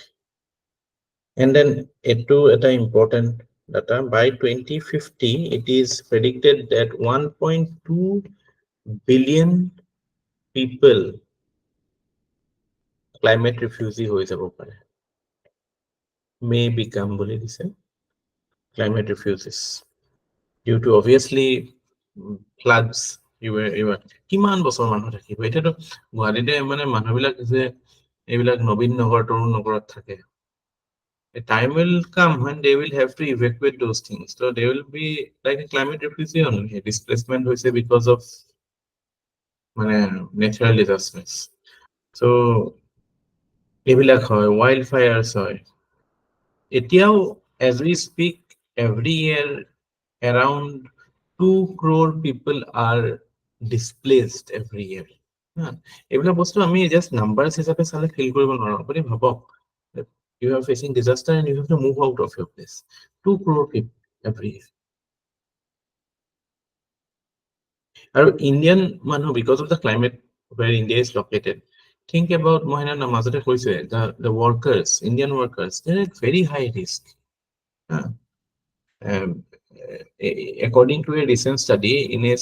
And then এটা important data, by 2050 it is predicted that 1.2 billion people climate refugee হৈ যাব পাৰে, may become বুলি দিছে climate refugees due to obviously floods। কিমান বছৰ মানুহ থাকিব, এতিয়াতো গুৱাহাটীতে মানুহবিলাক যে এইবিলাক নবীন নগৰ তৰুণ নগৰত থাকে। A time will come when they will have to evacuate those things. So they will be like a climate refugee only. Displacement হৈছে because of মানে natural disasters. So এইবিলাক হয়, wild fires হয়। এতিয়াও as we speak, every year around 2 crore people are displaced every year. এইবিলাক বস্তু আমি just numbers হিচাপে চালে ফিল কৰিব নোৱাৰো। আপুনি ভাবক, you are facing disaster and you have to move out of your place. 2 crore people every year. আৰু ইণ্ডিয়ান মানুহ, because of the climate where India is located, think about, মই সেইদিনা মাজতে কৈছোৱে, the workers, Indian workers, they're at very high risk. Um, according to a recent study, in a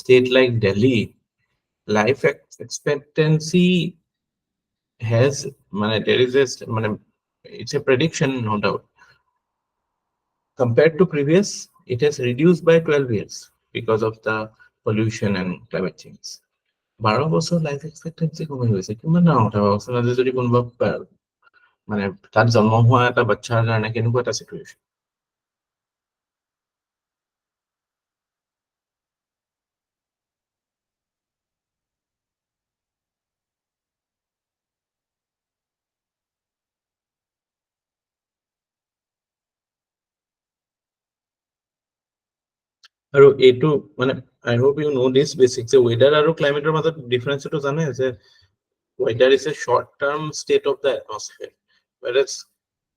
state like Delhi, life expectancy has, there is a, it's a prediction, no doubt. Compared to previous, it has reduced by 12 years because of the pollution and climate change. 12 বছৰ life expectancy কমি গৈছে। কিমান ডাঙৰ কথা ভাবকচোন। আজি যদি কোনোবা তাত জন্ম হোৱা এটা বাচ্চাৰ কাৰণে কেনেকুৱা এটা চিটুৱেশ্যন। আৰু এইটো I hope you know this basic, যে weather আৰু climate মাজত ডিফাৰেন্সটো জানে, যে weather is a short term state of the atmosphere, whereas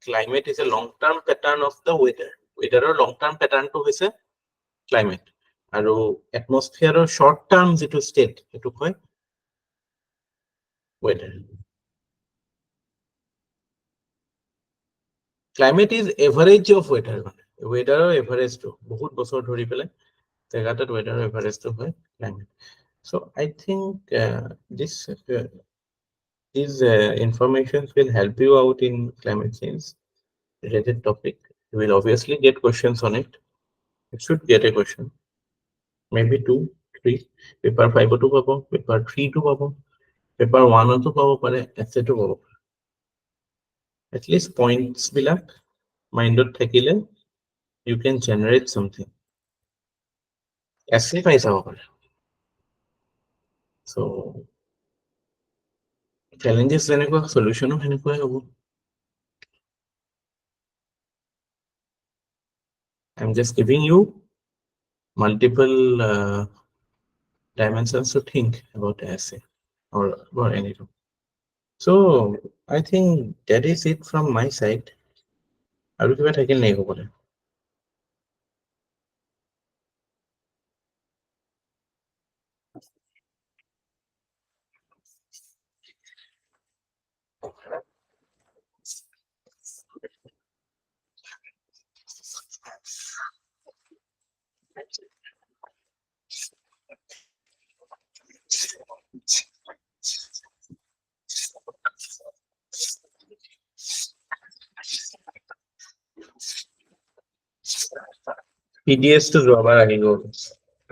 climate is a long term pattern of the weather. Weather long term pattern to হৈছে climate, আৰু atmosphere short term যেটো state এটো কয় weather. Climate is average of weather, weather average to বহুত বছৰ ধৰি পেলাই জায়গাটাত weather average to হয় climate. So I think this these informations will help you out in climate change related topic. You will obviously get questions on it. It should get a question, maybe 2 3 paper 5 to pabo, paper 3 to pabo, paper 1 to pabo pare, etc. to pabo. At least points bilak mindot thakile you can generate something. Essay paisa pare. So challenges jenekwa solution o henekwa hobo. I'm just giving you multiple dimensions to think about essay or anything. So I think that is it from my side. আৰু কিবা থাকিল নেকি ক'বলৈ? PDS to যোৱাবাৰ আহি গ'ল।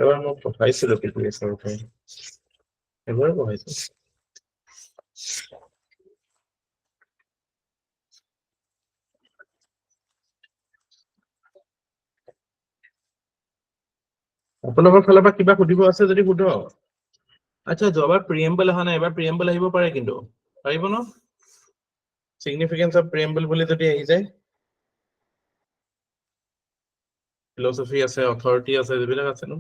এবাৰ মই পঠাইছিলো PDS ৰ পৰা। এবাৰ পঠাইছো। আপোনালোকৰ ফালৰ পৰা কিবা সুধিব আছে যদি সুধক। আচ্ছা, যোৱাবাৰ প্ৰিএম্বল অহা নাই, এবাৰ প্ৰিএম্বল আহিব পাৰে কিন্তু। পাৰিব ন? Significance of preamble বুলি যদি আহি যায়। ফিলচফি আছে, অথৰিটি আছে, যিবিলাক আছে ন।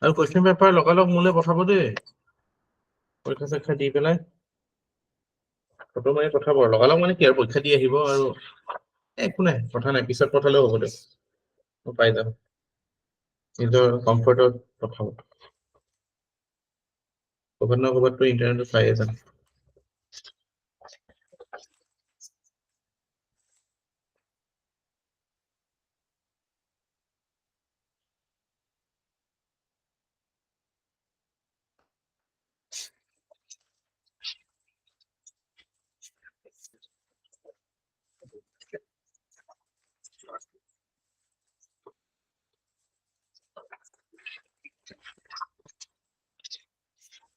আৰু কুৱেশ্যন পেপাৰ লগালগ মোলৈ পঠাব দেই। পৰীক্ষা চৰীক্ষা দি পেলাই ফটো মাৰি পঠাব। লগালগ কি আৰু পৰীক্ষা দি আহিব আৰু একো নাই, কথা নাই, পিছত পঠালেও হ'ব দে, মই পাই যাম। নিজৰ কমফৰ্টত পঠাব। ক'ৰবাত নহয় ক'ৰবাততো ইণ্টাৰনেটত পায়ে যাম।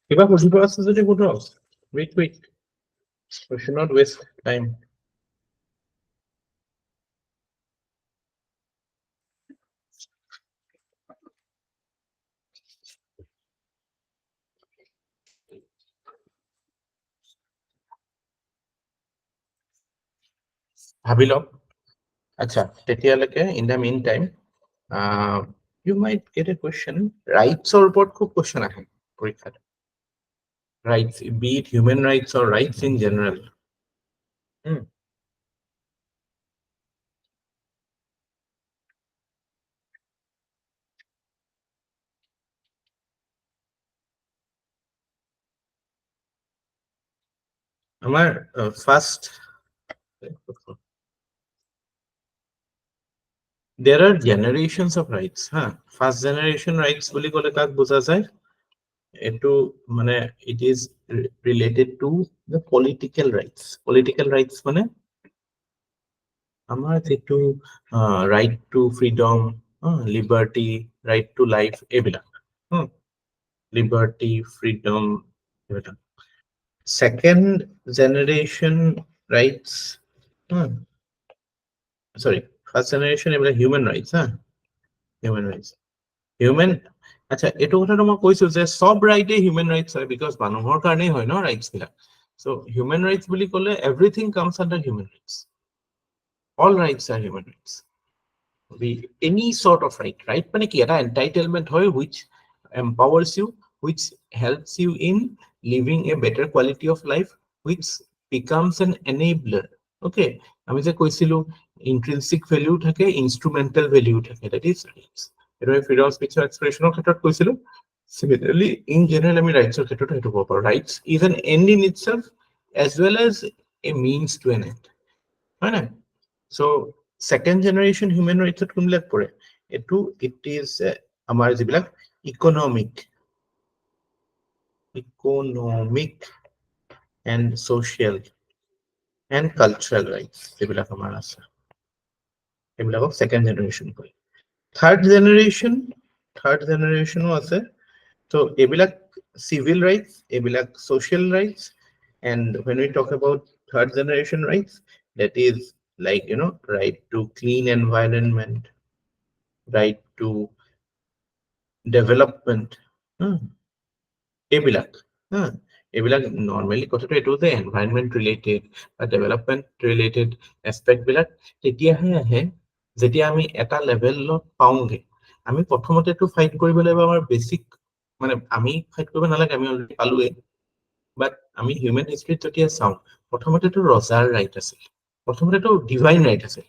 কিবা সুধিব আছে যদি সুধক। Wait. We should not waste time. ভাবি লওক। আচ্ছা, তেতিয়ালৈকে in the meantime, you might get a question. Rights-ৰ ওপৰত খুব question আহে পৰীক্ষাত। Rights, be it human rights or rights in general. আমাৰ first, there are generations of rights. First generation rights বুলি ক'লে কাক বুজা যায়? Into মানে it is related to the political rights. Political rights মানে আমাৰ যেটো right to freedom, liberty, right to life এইবিলাক, liberty, freedom এইবিলাক. Second generation rights, sorry, first generation এইবিলাক human rights, human rights. Human, আচ্ছা এইটো কথাটো মই কৈছো যে সব ৰাইটে হিউম্যান ৰাইটস হয় বিকজ মানুহৰ কাৰণেই হয় ন ৰাইটস বিলাক। সো হিউম্যান ৰাইটস বুলি ক'লে everything comes under human rights. All rights are human rights. Any sort of right মানে কি এটা entitlement হয় which empowers you, which helps you in living a better quality of life, which becomes an enabler. Okay, আমি যে কৈছিলো intrinsic value থাকে, instrumental value থাকে, that is rights. এটা freedom of speech expressionৰ ক্ষেত্ৰত কৈছিলো। Similarly, in general আমি rights-ৰ ক্ষেত্ৰত সেইটো ক'ব পাৰো। Rights is an end in itself as well as a means to an end, হয় না? So second generation human rights at কোনবিলাক পৰে? এটো it is আমাৰ যিবিলাক economic and social and cultural rights যিবিলাক আমাৰ আছে এইবিলাকক second generation কয়। third generation ও আছে। So এইবিলাক civil rights, এইবিলাক social rights, and when we talk about third generation rights, that is like right to clean environment, right to development, এইবিলাক এইবিলাক নৰ্মেলি কথাটো এইটো যে এনভাইৰনমেন্ট ৰিলেটেড বা ডেভেলপমেন্ট ৰিলেটেড এছপেক্ট বিলাক তেতিয়াহে আহে যেতিয়া আমি এটা লেভেলত পাওঁগে। আমি প্ৰথমতেতো ফাইট কৰিব লাগিব আমাৰ বেসিক, মানে আমি ফাইট কৰিব নালাগে, আমি অলৰেডি পালোৱে। বাট আমি হিউম্যান হিষ্ট্ৰীত যেতিয়া চাওঁ প্ৰথমতেতো ৰজাৰ ৰাইট আছিল, প্ৰথমতেতো ডিভাইন ৰাইট আছিল।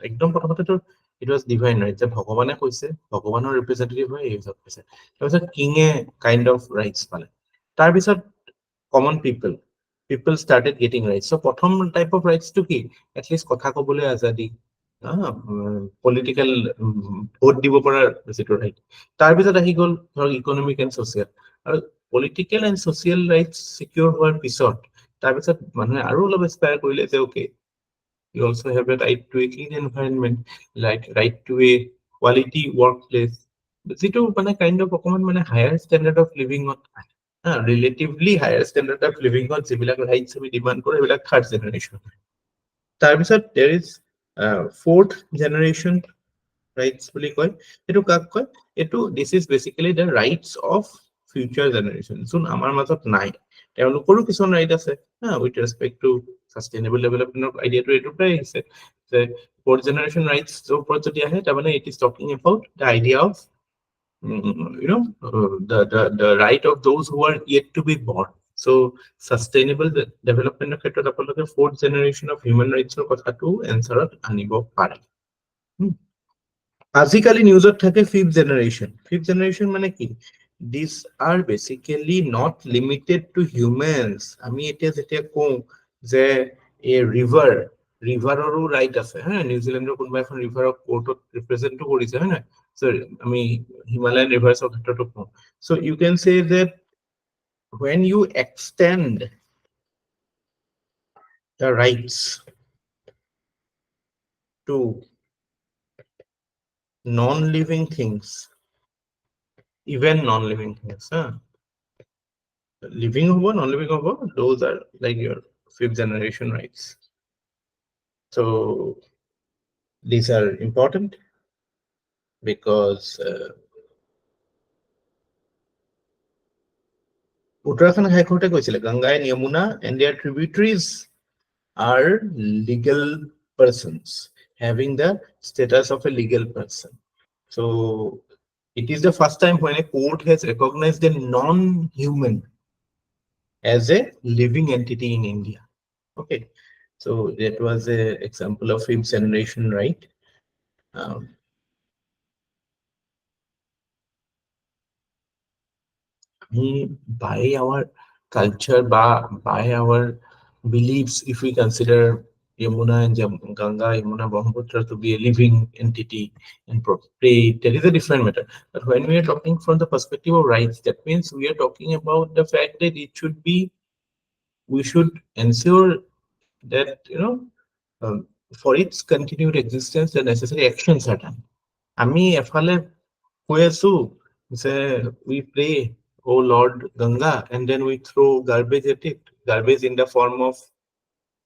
একদম প্ৰথমতেতো ইট ৱাজ ডিভাইন ৰাইট যে ভগৱানে কৈছে, ভগৱানৰ ৰিপ্ৰেজেন্টেটিভ হয় এই হিচাপ কৈছে। তাৰপিছত কিঙে কাইণ্ড অফ ৰাইটছ পালে। তাৰপিছত কমন পিপল started getting rights. So প্ৰথম টাইপ অফ ৰাইটছটো কি? এটলিষ্ট কথা ক'বলৈ আজাদী, পলিটিকেল ভোট দিব পৰা যিটো ৰাইট। তাৰপিছত আহি গ'ল ধৰক ইকনমিক এণ্ড ছচিয়েল, আৰু political and social rights secure হোৱাৰ পিছত তাৰপিছত মানুহে আৰু অলপ এক্সপায়াৰ কৰিলে যে okay you also have a right to a clean environment, like right to a quality workplace, যিটো মানে কাইণ্ড অফ অকমান মানে হায়াৰ ষ্টেণ্ডাৰ্ড অফ লিভিঙত ৰিলেটিভলি হায়াৰ ষ্টেণ্ডাৰ্ড অফ লিভিঙত যিবিলাক ৰাইটছ আমি ডিমাণ্ড কৰোঁ সেইবিলাক থাৰ্ড জেনেৰেশ্যন। তাৰপিছত there is fourth generation rights বুলি কয়। এইটো কাক কয়? এইটো this is basically the rights of future generation যোন আমাৰ মাজত নাই, তেওঁলোকৰো কিছুমান ৰাইট আছে with respect to sustainable development আইডিয়াটো এইটো প্ৰায় আহিছে যে fourth generation rights ওপৰত যদি আহে তাৰমানে it is talking about the idea of the right of those who are yet to be born. So sustainable development ক্ষেত্ৰত আপোনালোকে fourth generation of human rights ৰ কথাটো এনসাৰত আনিব পাৰে। আজিকালি নিউজত থাকে fifth generation মানে কি? These are basically not limited to humans. আমি এতিয়া যেতিয়া কওঁ যে এ ৰিভাৰৰো ৰাইট আছে, নিউজিলেণ্ডৰ কোনোবা এখন ৰিভাৰক কোৰ্টত ৰিপ্ৰেজেন্টটো কৰিছে, হয় নহয়? So আমি হিমালয়ান ৰিভাৰ্ছৰ ক্ষেত্ৰতো কওঁ। So you can say that when you extend the rights to non-living things, even non-living things, living hobo, non-living hobo, those are like your fifth generation rights. So these are important because Uttarakhand High Court কৈছিলে Ganga and Yamuna and their tributaries are legal persons having the status of a legal person. So it is the first time when a court has recognized a non-human as a living entity in India. Okay, so that was a example of fifth generation right. Um, by our culture, by our beliefs, if we consider Yamuna and Ganga, Yamuna, Brahmaputra to be a living entity and property, that is a different matter. But when we are talking from the perspective of rights, that means we are talking about the fact that it should be, we should ensure that, um, for its continued existence, the necessary actions are done. আমি এফালে কৈ আছো যে we pray, oh Lord Ganga, and then we throw garbage at it, garbage in the form of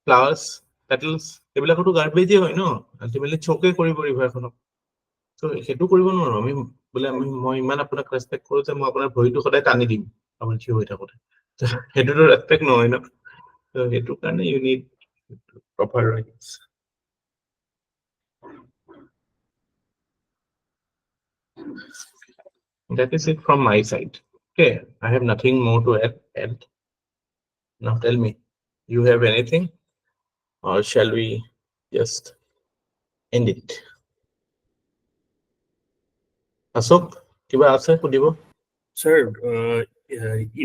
flowers, petals, এইবিলাকতো গাৰ্বেজে হয় ন, ultimately চকে কৰিব ৰিভাৰখনক। ত' সেইটো কৰিব নোৱাৰো আমি, বোলে মই ইমান আপোনাক ৰেচপেক্ট কৰো যে মই আপোনাৰ ভৰিটো সদায় টানি দিম আপুনি থিয় হৈ থাকোতে, সেইটোতো ৰেচপেক্ট নহয় ন। ত' সেইটো কাৰণে you need proper rights. That is it from my side. Okay, I have nothing more to add. Now tell me, you have anything, or shall we just end it? Ashok, kiba ase sudibo? Sir,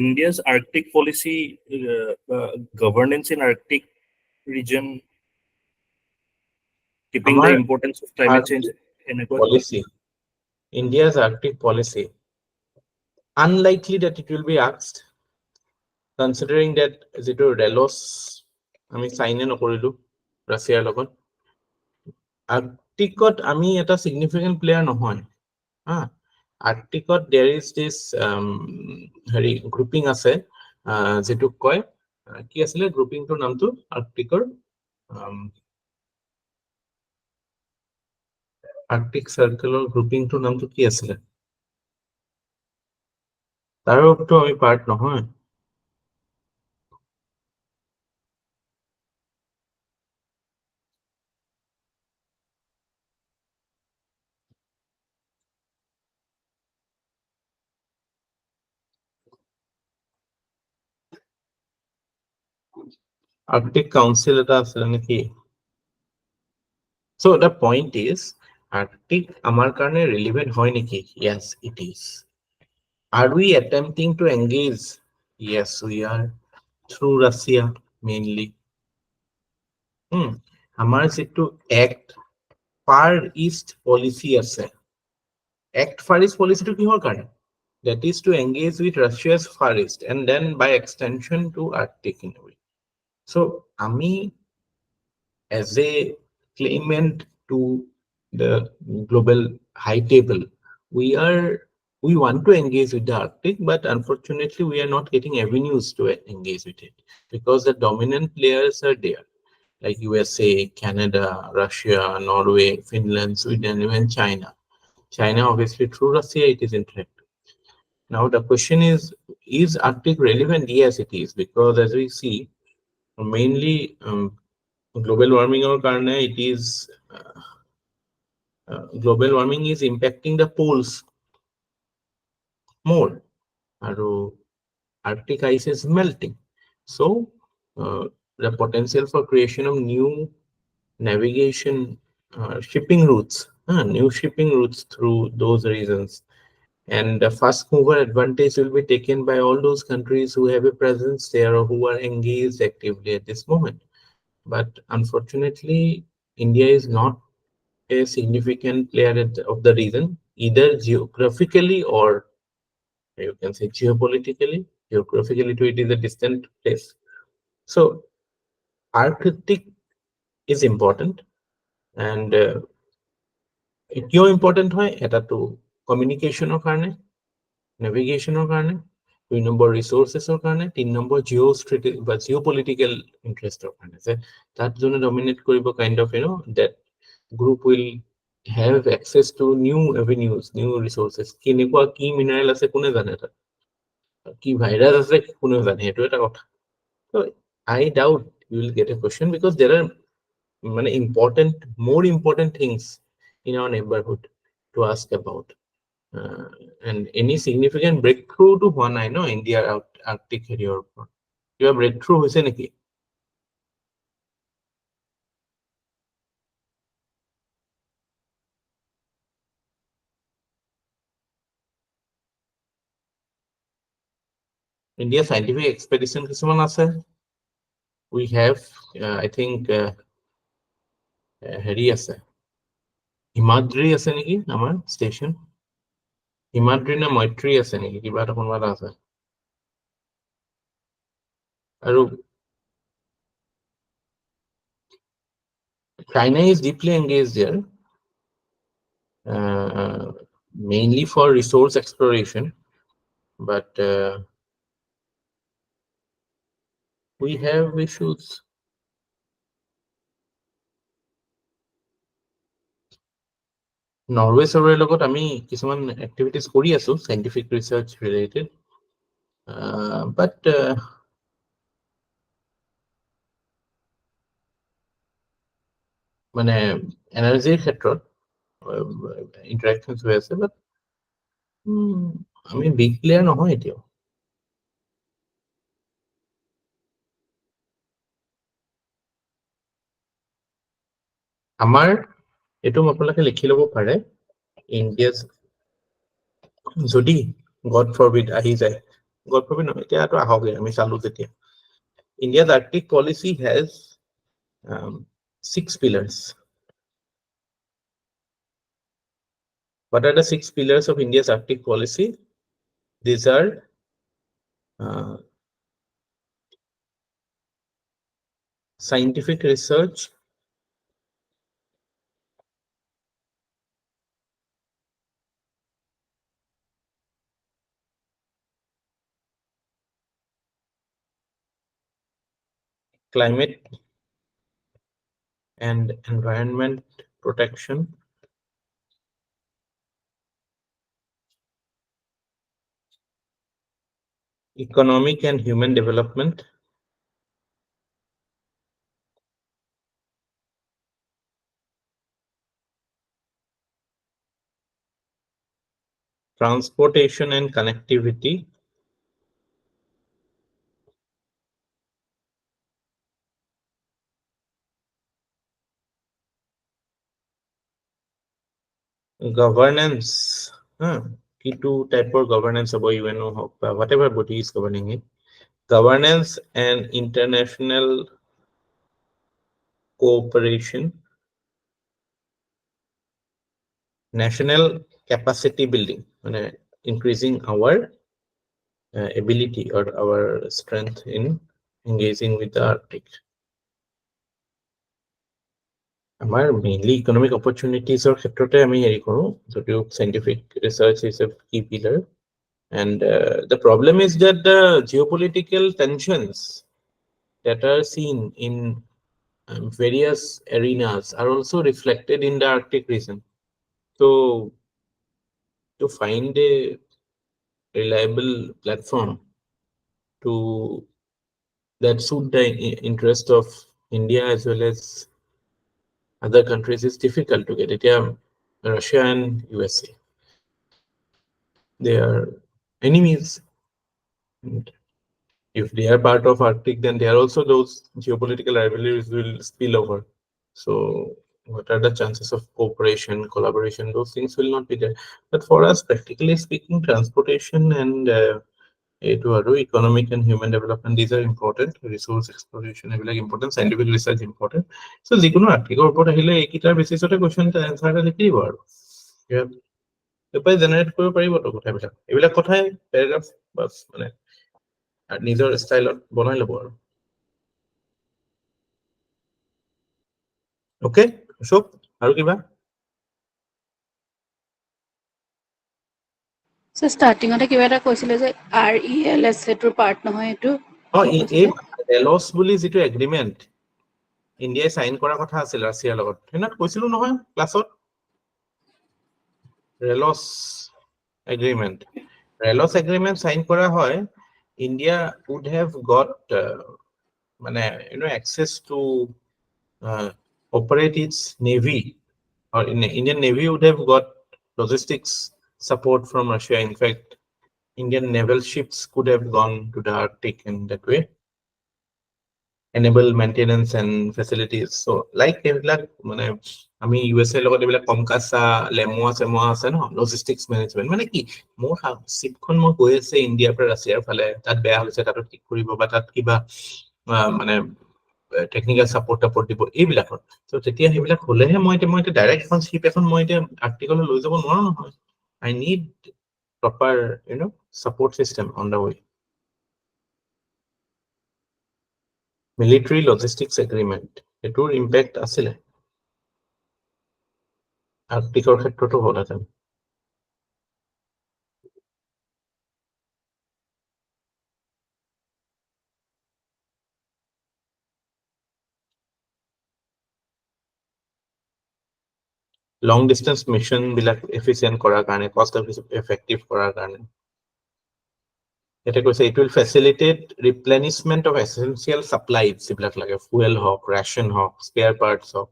India's Arctic policy, governance in Arctic region, keeping the Our importance of climate change in policy, India's Arctic policy, unlikely that it will be asked, considering that যেটো ৰেলছ আমি চাইনে নকৰিলো ৰাছিয়াৰ লগত, আৰ্কটিকত আমি এটা significant player নহয়। আৰ্কটিকত there is this হেৰি grouping আছে, যেটোক কয় কি আছিলে গ্ৰুপিংটোৰ নামটো আৰ্কটিকৰ, আৰ্কটিক সাৰ্কেলৰ গ্ৰুপিংটোৰ নামটো কি আছিলে, তাৰোতো আমি পাৰ্ট নহয়। Arctic Council এটা আছে নেকি? So the point is, Arctic আমার কারণে relevant হয় নাকি? Yes, it is. Are we attempting to engage? Yes, we are, through Russia mainly. আমার যেটো act far east policy আছে, act far east policy to কিহৰ কাৰণে? That is to engage with Russia's far east and then by extension to Arctic in a way. So আমি as a claimant to the global high table, we want to engage with the Arctic, but unfortunately we are not getting avenues to engage with it because the dominant players are there, like USA, Canada, Russia, Norway, Finland, Sweden, even China. China obviously through Russia it is interactive. Now the question is Arctic relevant? Yes, it is, because as we see, mainly global warming or karne, it is global warming is impacting the poles more. Arctic ice is melting, so the potential for creation of new navigation shipping routes, new shipping routes through those regions, and the first mover advantage will be taken by all those countries who have a presence there or who are engaged actively at this moment. But unfortunately, India is not a significant player of the region, either geographically or you can say geopolitically. Geographically, too, it is a distant place. So, Arctic is important, and কিয় important হয়? এটা তো communication কাৰণে, navigation কাৰণে, 2 number ৰিসোৰ্সেছৰ কাৰণে, 3 number জিঅ'পলিটিকেল ইন্টাৰেষ্টৰ কাৰণে, যে তাত যোনে ডমিনেট কৰিব kind of that group will have access to new avenues, new resources. কেনেকুৱা কি মিনাৰেল আছে কোনে জানে, তাত কি ভাইৰাছ আছে কোনে জানে, সেইটো এটা কথা। So I doubt you will get a question, because there are many more important things in our neighborhood to ask about. And any significant breakthrough to হোৱা নাই ন ইণ্ডিয়াৰ আৰ্কটিক হেৰিয়ৰ ওপৰত, কিবা ব্ৰেকথ্ৰু হৈছে নেকি? ইণ্ডিয়া সাইণ্টিফিক এক্সপেডিশ্যন কিছুমান আছে। We have I think হেৰি আছে, হিমাদ্ৰী আছে নেকি আমাৰ ষ্টেচন, হিমাদ্ৰী নে মৈত্ৰী আছে নেকি, কিবা এটা কোনোবা এটা আছে। আৰু China is deeply engaged there, mainly for resource exploration, but we have issues. Norway চৰৱেৰ লগত আমি কিছুমান এক্টিভিটিজ কৰি আছো সাইন্টিফিক ৰিসাৰ্চ ৰিলেটেড, বাট মানে এনাৰ্জিৰ ক্ষেত্ৰত ইন্টাৰেকশনস হৈ আছে, বাট আমি বিগ প্লেয়াৰ নহয় এতিয়াও। আমাৰ এইটো আপোনালোকে লিখি ল'ব পাৰে, ইণ্ডিয়া যদি গড ফৰবিড আহি যায়, গড ফৰবিড নহয়, এতিয়াতো আহকে আমি চালো যেতিয়া, India's Arctic policy has 6 pillars. What are the 6 pillars of India's Arctic policy? These are scientific research, climate and environment protection, economic and human development, transportation and connectivity, governance, key two type of governance about UN or whatever body is governing it, governance and international cooperation, national capacity building, increasing our ability or our strength in engaging with the Arctic. আমাৰ mainly economic অপৰচুনিটিজৰ ক্ষেত্ৰতে আমি হেৰি কৰোঁ, যদিও scientific research is a কি pillar, and the problem is that the geopolitical tensions that are seen in various arenas are also reflected in the Arctic region. So to find a reliable platform to that suit the interest of India as well as other countries is difficult to get it. Yeah, Russia and USA, they are enemies. And if they are part of Arctic, then they are also those geopolitical rivalries will spill over. So what are the chances of cooperation, collaboration? Those things will not be there. But for us, practically speaking, transportation and economic and human development, these are important. Resource exploration, important. Scientific research important. So যিকোনো article ওপৰত আহিলে এইকেইটাৰ বেচিছতে question answer এটা লিখি দিব আৰু generate কৰিব পাৰিবতো কথাবিলাক, এইবিলাক কথাই পেৰাগ্ৰাফ বাস নিজৰ ষ্টাইলত বনাই ল'ব আৰু। ওকে অশোক, আৰু কিবা? So startingতে কিবা এটা কৈছিলে যে RELS সেইটোৰ পাৰ্ট নহয় এইটো কি এই কৈছিলে LOS বুলি যিটো এগ্ৰিমেণ্ট ইণ্ডিয়াই চাইন কৰা কথা আছিল ৰাছিয়াৰ লগত, সেইদিনা কৈছিলো নহয় ক্লাছত, ৰেলছ এগ্ৰিমেণ্ট। ৰেলছ এগ্ৰিমেণ্ট চাইন কৰা হয়, ইণ্ডিয়া উড হেভ গট মানে access to operate its navy, or Indian Navy would have got logistics support from Russia. In fact, Indian naval ships could have gone to the Arctic in that way, enable maintenance and facilities. So like এইবিলাক মানে আমি USA লগত এইবিলাক কমকাছা লেমুৱা চেমুৱা আছে ন, logistics management, মানে কি মোৰ চিপখন মই গৈ আছে ইণ্ডিয়াৰ পৰা ৰাছিয়াৰ ফালে, তাত বেয়া হৈছে, তাত ঠিক কৰিব, বা তাত কিবা মানে টেকনিকেল চাপৰ্ট টাপৰ্ট দিব এইবিলাকত। ত' তেতিয়া সেইবিলাক হলেহে মই এতিয়া ডাইৰেক্ট এখন শ্বিপ এখন মই এতিয়া আৰ্টিকলৈ লৈ যাব নোৱাৰো নহয়। I need proper support system on the way. Military logistics agreement, এইটোৰ ইম্পেক্ট আছিলে আৰ্কটিকৰ ক্ষেত্ৰতো হ'লহেঁতেন। লং ডিষ্টেন্স মিছন বিলাক এফিচিয়েণ্ট কৰাৰ কাৰণে, কষ্ট এফেক্টিভ কৰাৰ কাৰণে এটা কৈছে, ইট উইল ফেচিলিটেট ৰিপ্লেনিশমেণ্ট অফ এসেনচিয়েল সাপ্লাইজ, যিবিলাক লাগে ফুয়েল হওক, ৰেচন হওক, স্পেয়াৰ পাৰ্টছ হওক,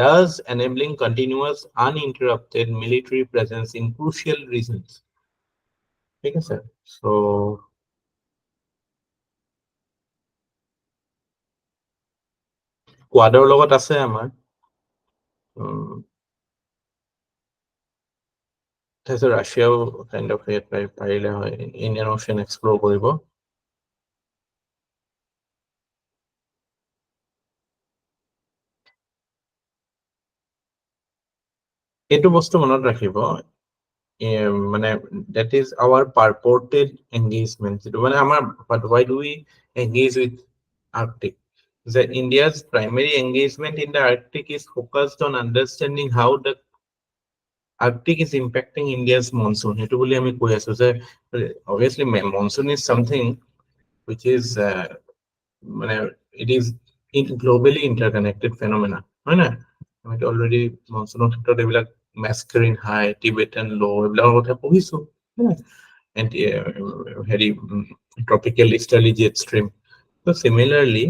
thus enabling continuous uninterrupted military presence in crucial regions. ঠিক আছে, so কোৱাডৰ লগত আছে আমাৰ, তাৰপিছত ৰাছিয়াও কাইণ্ড অফ পাৰিলে হয় ইণ্ডিয়ান অচিয়ান এক্সপ্ল'ৰ কৰিব। এইটো বস্তু মনত ৰাখিব, মানে that is our purported engagement, যেটো মানে আমাৰ, but why do we engage with Arctic? That India's primary engagement in the Arctic is focused on understanding how the Arctic is impacting India's monsoon. সেইটো বুলি আমি কৈ আছো যে obviously monsoon is something which is মানে it is globally interconnected phenomena, হয় না? আমি অলৰেডি মনচুনৰ ক্ষেত্ৰত এইবিলাক মেস্কাৰিন হাই, টিবেটান ল' এইবিলাকৰ কথা পঢ়িছো, হেৰি tropical easterly jet stream. So similarly,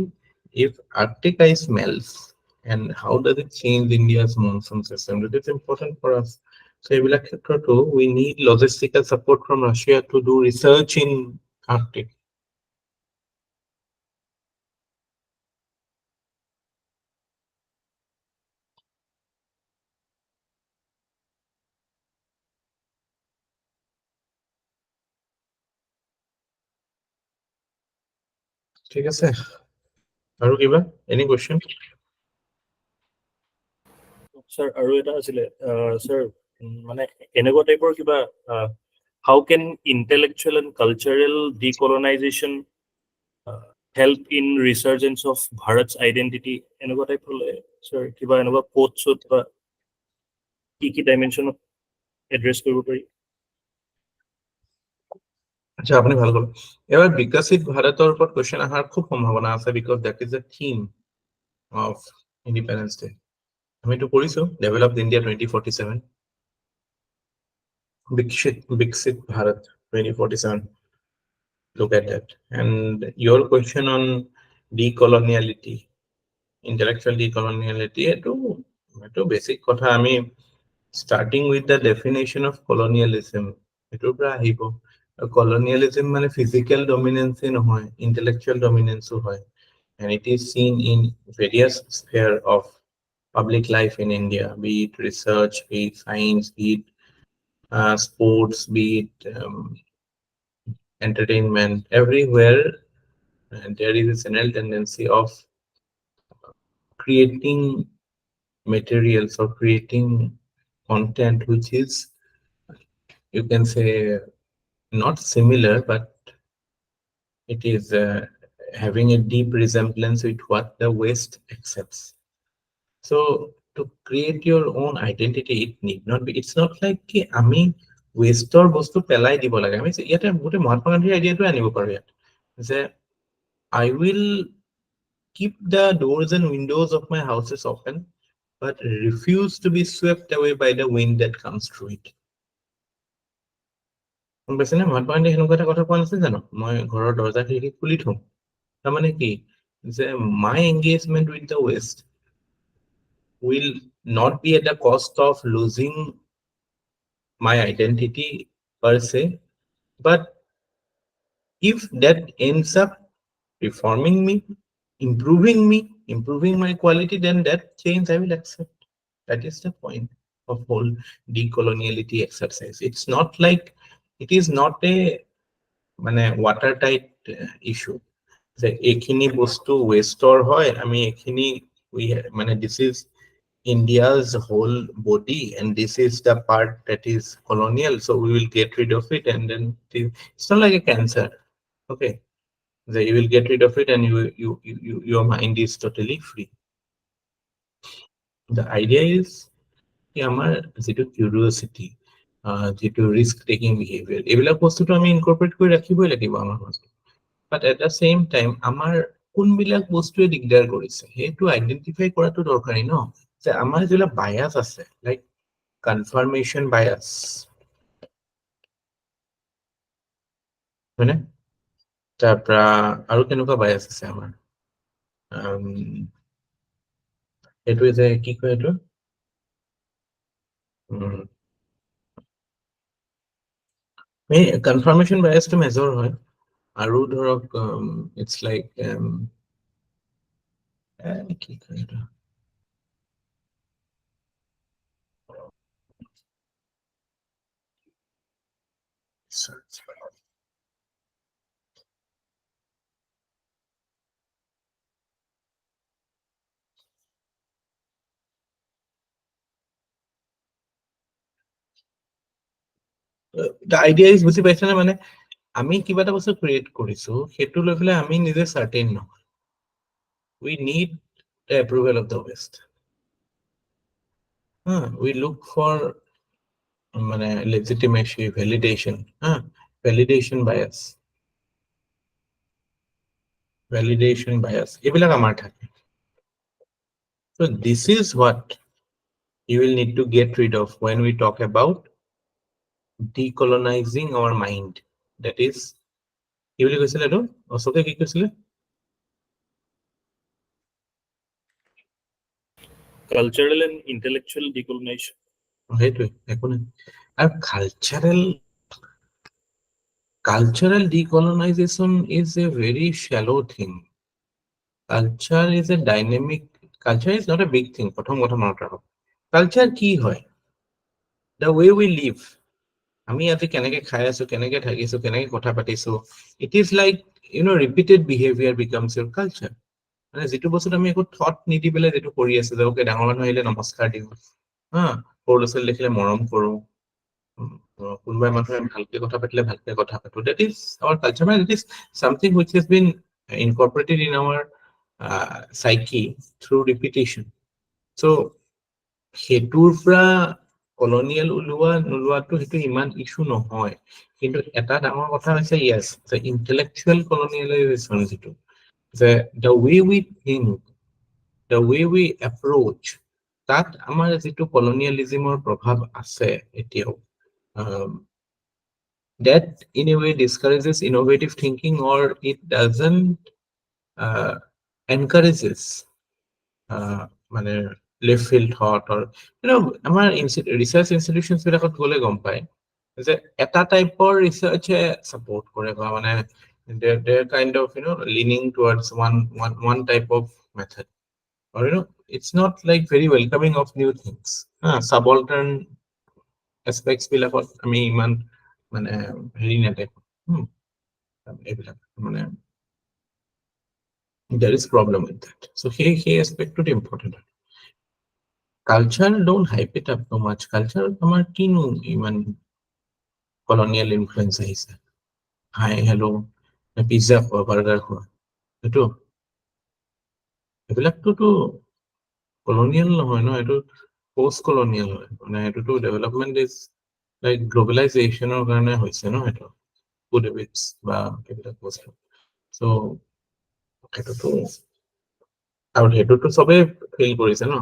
if Arctic ice melts, and how does it change India's monsoon system? It is important for us. So এইবিলাক ক্ষেত্ৰতো we need logistical support from Russia to do research in Arctic. ঠিক আছে, আৰু কিবা any question? Sir আৰু এটা আছিলে sir, মানে এনেকুৱা টাইপৰ কিবা how can intellectual and cultural decolonisation help in resurgence of Bharat's identity, এনেকুৱা টাইপ হ'লে স্যাৰ কিবা এনেকুৱা কোড চোড বা কি ডাইমেনশ্যনত এড্ৰেছ কৰিব পাৰি? আচ্ছা, আপুনি ভাল ক'লে। এবাৰ বিকশিত ভাৰতৰ ওপৰত কোৱেশ্চন অহাৰ খুব সম্ভাৱনা আছে, because that is the theme of independence day. আমিতো কৰিছো ডেভেলপ ইণ্ডিয়া 2047, বিকশিত Bharat 2047. Look at that. And your question on decoloniality, intellectual decoloniality, এটো basic কথা। আমি starting with the definition of colonialism, এটোৰ পৰা আহিব। Colonialism মানে physical dominance নহয়, intellectual dominance হয়, and it is seen in various sphere of public life in India, be it research, be it science, be it sports, be it entertainment, everywhere there is a general tendency of creating materials or creating content which is, you can say, not similar, but it is having a deep resemblance with what the West accepts. So to create your own identity, it need not be, it's not like আমি ৱেষ্টৰ বস্তু পেলাই দিব লাগে আমি ইয়াতে গোটেই মহাত্মা গান্ধীৰ আইডিয়াটো আনিব পাৰো ইয়াত যে I will keep the doors and windows of my houses open but refuse to be swept away by the wind that comes through it. গম পাইছেনে মহাত্মা গান্ধী সেনেকুৱা এটা কথা কোৱা নাছিল জানো মই ঘৰৰ দৰ্জা খিৰিকী খুলি থওঁ তাৰমানে কি যে my engagement with the West will not be at the cost of losing my identity per se, but if that ends up reforming me, improving my quality, then that change I will accept. That is the point of whole decoloniality exercise. It's not like it is not a watertight issue. যে এইখিনি বস্তু ৱেষ্টৰ হয় আমি এইখিনি this is India's whole body and this is the part that is colonial, so we will get rid of it and then it's not like a cancer. Okay, so you will get rid of it and your mind is totally free. The idea is আমাৰ যিটো curiosity যিটো risk taking behavior এইবিলাক বস্তুটো আমি incorporate কৰি ৰাখিবই লাগিব আমাৰ মাজত but at the same time আমাৰ কোনবিলাক বস্তুৱে দিগদাৰ কৰিছে সেইটো আইডেন্টিফাই কৰাটো দৰকাৰী ন যে আমাৰ যিবিলাক বায়াস আছে লাইক কনফাৰ্মেশন বায়াস হয়নে তাৰপৰা আৰু কেনেকুৱা বায়াস আছে আমাৰ এইটো যে কি কয় এইটো এই কনফাৰ্মেশন বায়াসটো মেজৰ হয় আৰু ধৰক ইটস লাইক কি কয় এইটো the idea is বুজি পাইছে না মানে আমি কিবা এটা বস্তু ক্ৰিয়েট কৰিছো সেইটো লৈ পেলাই আমি নিজে সাৰ্টেইন নহয় we need the approval of the West. We look for legitimacy, validation, validation bias. এইবিলাক আমাৰ থাকে so this is what you will need to get rid of when we talk about decolonizing our mind. That is কি বুলি কৈছিলে এইটো অশোকে কি কৈছিলে Cultural and intellectual decolonization. সেইটোৱে একো নাই আৰু cultural decolonization is a very shallow thing. Culture is a dynamic. Culture is not a big thing. প্ৰথম কথা মনত ৰাখক culture কি হয় the way we live আমি আজি কেনেকে খাই আছো কেনেকে থাকিছো কেনেকে কথা পাতিছো it is like repeated behavior becomes your culture মানে যিটো বস্তুত আমি একো থট নিদি পেলাই যেটো কৰি আছে যে ওকে ডাঙৰ মানুহ আহিলে নমস্কাৰ দিওঁ সৰু ল'ৰা ছোৱালী দেখিলে মৰম কৰো কোনোবাই মানুহে ভালকে কথা পাতিলে ভালকে কথা পাতো that is our culture and it is something which has been incorporated in our psyche through repetition so হেতুৰ পৰা colonial নোলোৱাটো হেতু ইমান ইস্যু নহয় কিন্তু এটা ডাঙৰ কথা হৈছে yes the intellectual colonialization যেটো the way we think the way we approach that আমাৰ যেটো colonialismৰ প্ৰভাৱ আছে এতিয়াও that in a way discourages innovative thinking or it doesn't encourages left field thought or আমাৰ research institutions বিলাকত গলে গম পায় যে এটা টাইপৰ ৰিসাৰ্চে সাপোৰ্ট কৰে বা they're kind of leaning towards one type of method or it's not like very welcoming of new things subaltern aspects বিলাকত আমি ইমান হেৰি নেদেখো এইবিলাক there is problem with that so he aspect to important culture don't hype it up too much culture আমাৰ কিনো ইমান colonial influence আহিছে hi hello pizza খোৱা burger খোৱা এটো এইবিলাকটো colonial নহয় ন এটো post colonial হয় এটোটো development is লাইক গ্লোবেলাইজেশ্যনৰ কাৰণে হৈছে ন সেইটো ফুড হেবিটছ বা এইবিলাক বস্তু চ' সেইটোতো আৰু সেইটোতো চবেই ফিল কৰিছে ন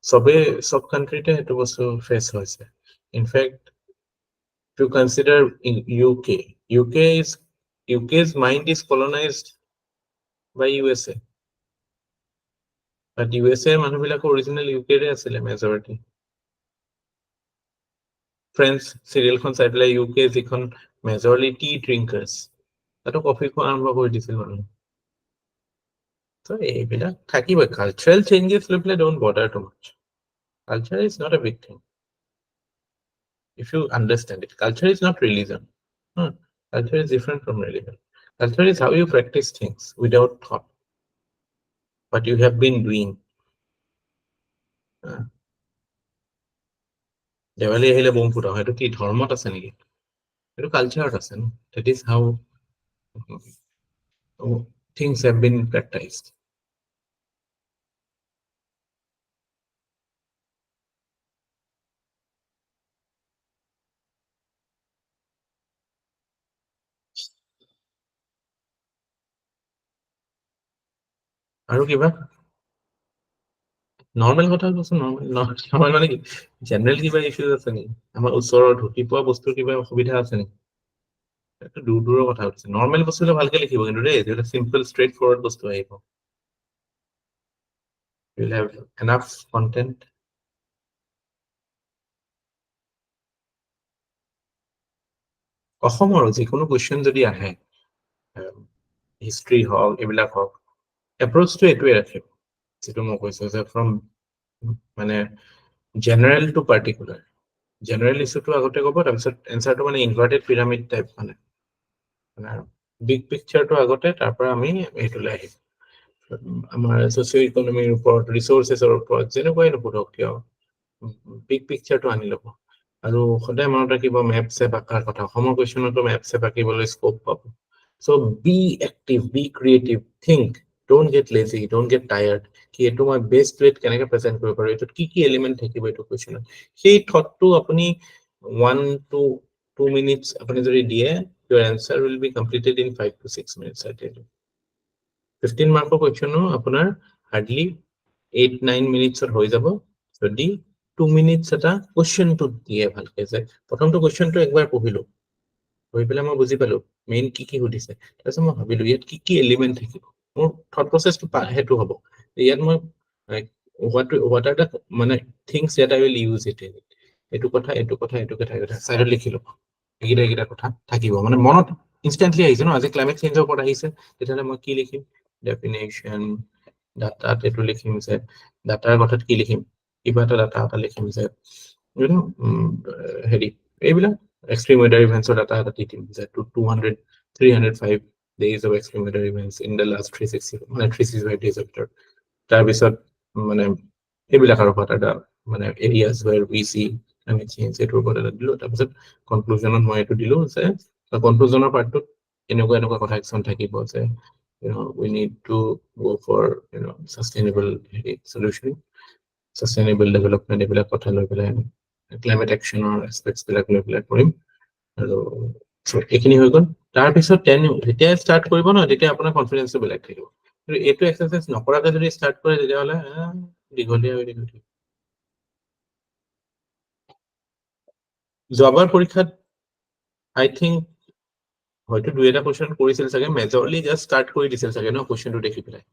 চব কাণ্ট্ৰিতে সেইটো বস্তু ফেচ হৈছে in fact to consider in UK's mind is colonized by USA. But USA মানুহবিলাক original UK ৰে আছিলে majority. Friends চিৰিয়েলখন চাই পেলাই UK যিখন majority tea drinkers তাতো কফি খোৱা আৰম্ভ কৰি দিছিল মানুহ so এইবিলাক থাকিবই cultural changes লৈ পেলাই don't bother too much culture is not a big thing if you understand it culture is not religion culture is different from religion culture is how you practice things without thought what you have been doing Diwali আহিলে bomb ফুটাও সেইটো কি ধৰ্মত আছে নেকি সেইটো কালচাৰত আছে ন that is how things have been practiced আৰু কিবা নৰ্মেল কথা কৈছো নৰ্মেল মানে কি জেনেৰেল কিবা ইছ্যুজ আছে নেকি আমাৰ ওচৰৰ ঢুকি পোৱা বস্তুৰ কিবা অসুবিধা আছে নেকি এইটো দূৰৰ কথা কৈছে নৰ্মেল বস্তু হ'লে ভালকে লিখিব কিন্তু দেই যেটা সিম্পল ষ্ট্ৰেইট ফৰৱাৰ্ড বস্তু আহিব you will have enough content অসমৰ যিকোনো কোৱেশ্চন যদি আহে হিষ্ট্ৰী হওক এইবিলাক হওক এপ্ৰ'চটো এইটোৱে ৰাখিব যেটো মই কৈছো যে ফ্ৰম মানে জেনাৰেল টু পাৰ্টিকুলাৰ জেনাৰেল ইছ্যুটো আগতে ক'ব তাৰপিছত এনচাৰটো মানে ইনভাৰ্টেড পিৰামিড টাইপ মানে বিগ পিকচাৰটো আগতে তাৰ পৰা আমি এইটোলৈ আহিম আমাৰ ছ'চিঅ' ইকনমিৰ ওপৰত ৰিচোৰ্চেছৰ ওপৰত যেনেকুৱাই নুসুধক কিয় বিগ পিকচাৰটো আনি ল'ব আৰু সদায় মনত ৰাখিব মেপ চেপ আঁকাৰ কথা অসমৰ কুৱেশ্যনতো মেপ চেপ আঁকিবলৈ স্কোপ পাব so' be active be creative think don't get lazy don't get tired কি এইটো মই বেষ্ট ৱেত কেনেকৈ প্ৰেজেণ্ট কৰিব পাৰোঁ এইটোত কি এলিমেণ্ট থাকিব এইটো কুৱেশ্যনত সেই থটটো আপুনি 1 to 2 minutes আপুনি যদি দিয়ে your answer will be completed in 5 to 6 minutes I tell you 15 মাৰ্কৰ কুৱেশ্যনো আপোনাৰ হাৰ্ডলি 8-9 মিনিটছত হৈ যাব যদি 2 মিনিটছ এটা কুৱেশ্যনটো দিয়ে ভালকে যে প্ৰথমটো কুৱেশ্যনটো একবাৰ পঢ়িলো পঢ়ি পেলাই মই বুজি পালো মেইন কি সুধিছে তাৰপিছত মই ভাবিলো ইয়াত কি এলিমেণ্ট থাকিব মোৰ থট প্ৰচেছটো সেইটো হ'ব ইয়াত মই what are the মানে things that I will use it in এইটো কথা চাইডত লিখিলো এইকেইটা কথা থাকিব মানে মনত ইনষ্টেণ্টলি আহিছে ন আজি ক্লাইমেট চেঞ্জৰ ওপৰত আহিছে তেতিয়াহ'লে মই কি লিখিম ডেফিনেশ্যন ডাটাত এইটো লিখিম যে ডাটাৰ কথাত কি লিখিম কিবা এটা ডাটা এটা লিখিম যে হেৰি এইবিলাক extreme weather events or data that it is to 305 days of extreme weather events in the last 360 মানে 365 days of it তাৰপিছত মানে এইবিলাক আৰু কথা মানে areas where we see climate change এইটোৰ ওপৰত এটা দিলো তাৰপিছত কনক্লুজনত মই এইটো দিলো যে কনক্লুজনৰ পাৰ্টটোত এনেকুৱা কথা কিছুমান থাকিব যে we need to go for sustainable solution sustainable development এইবিলাক কথা লৈ পেলাই ক্লাইমেট একশ্যনৰ এছপেক্টছ বিলাক লৈ পেলাই কৰিম আৰু এইখিনি হৈ গ'ল তাৰপিছত যেতিয়া ষ্টাৰ্ট কৰিব ন তেতিয়া আপোনাৰ কনফিডেন্সটো বেলেগ থাকিব কিন্তু এইটো এক্সাৰচাইজ নকৰাকৈ যদি ষ্টাৰ্ট কৰে তেতিয়াহ'লে দীঘলীয়া হৈ থাকিব যোৱাবাৰ পৰীক্ষাত আই থিংক হয়তো 2-এটা কুৱেশ্যন কৰিছিল চাগে মেজৰলি জাষ্ট ষ্টাৰ্ট কৰি দিছিল চাগে ন কুৱেশ্যনটো দেখি পেলাই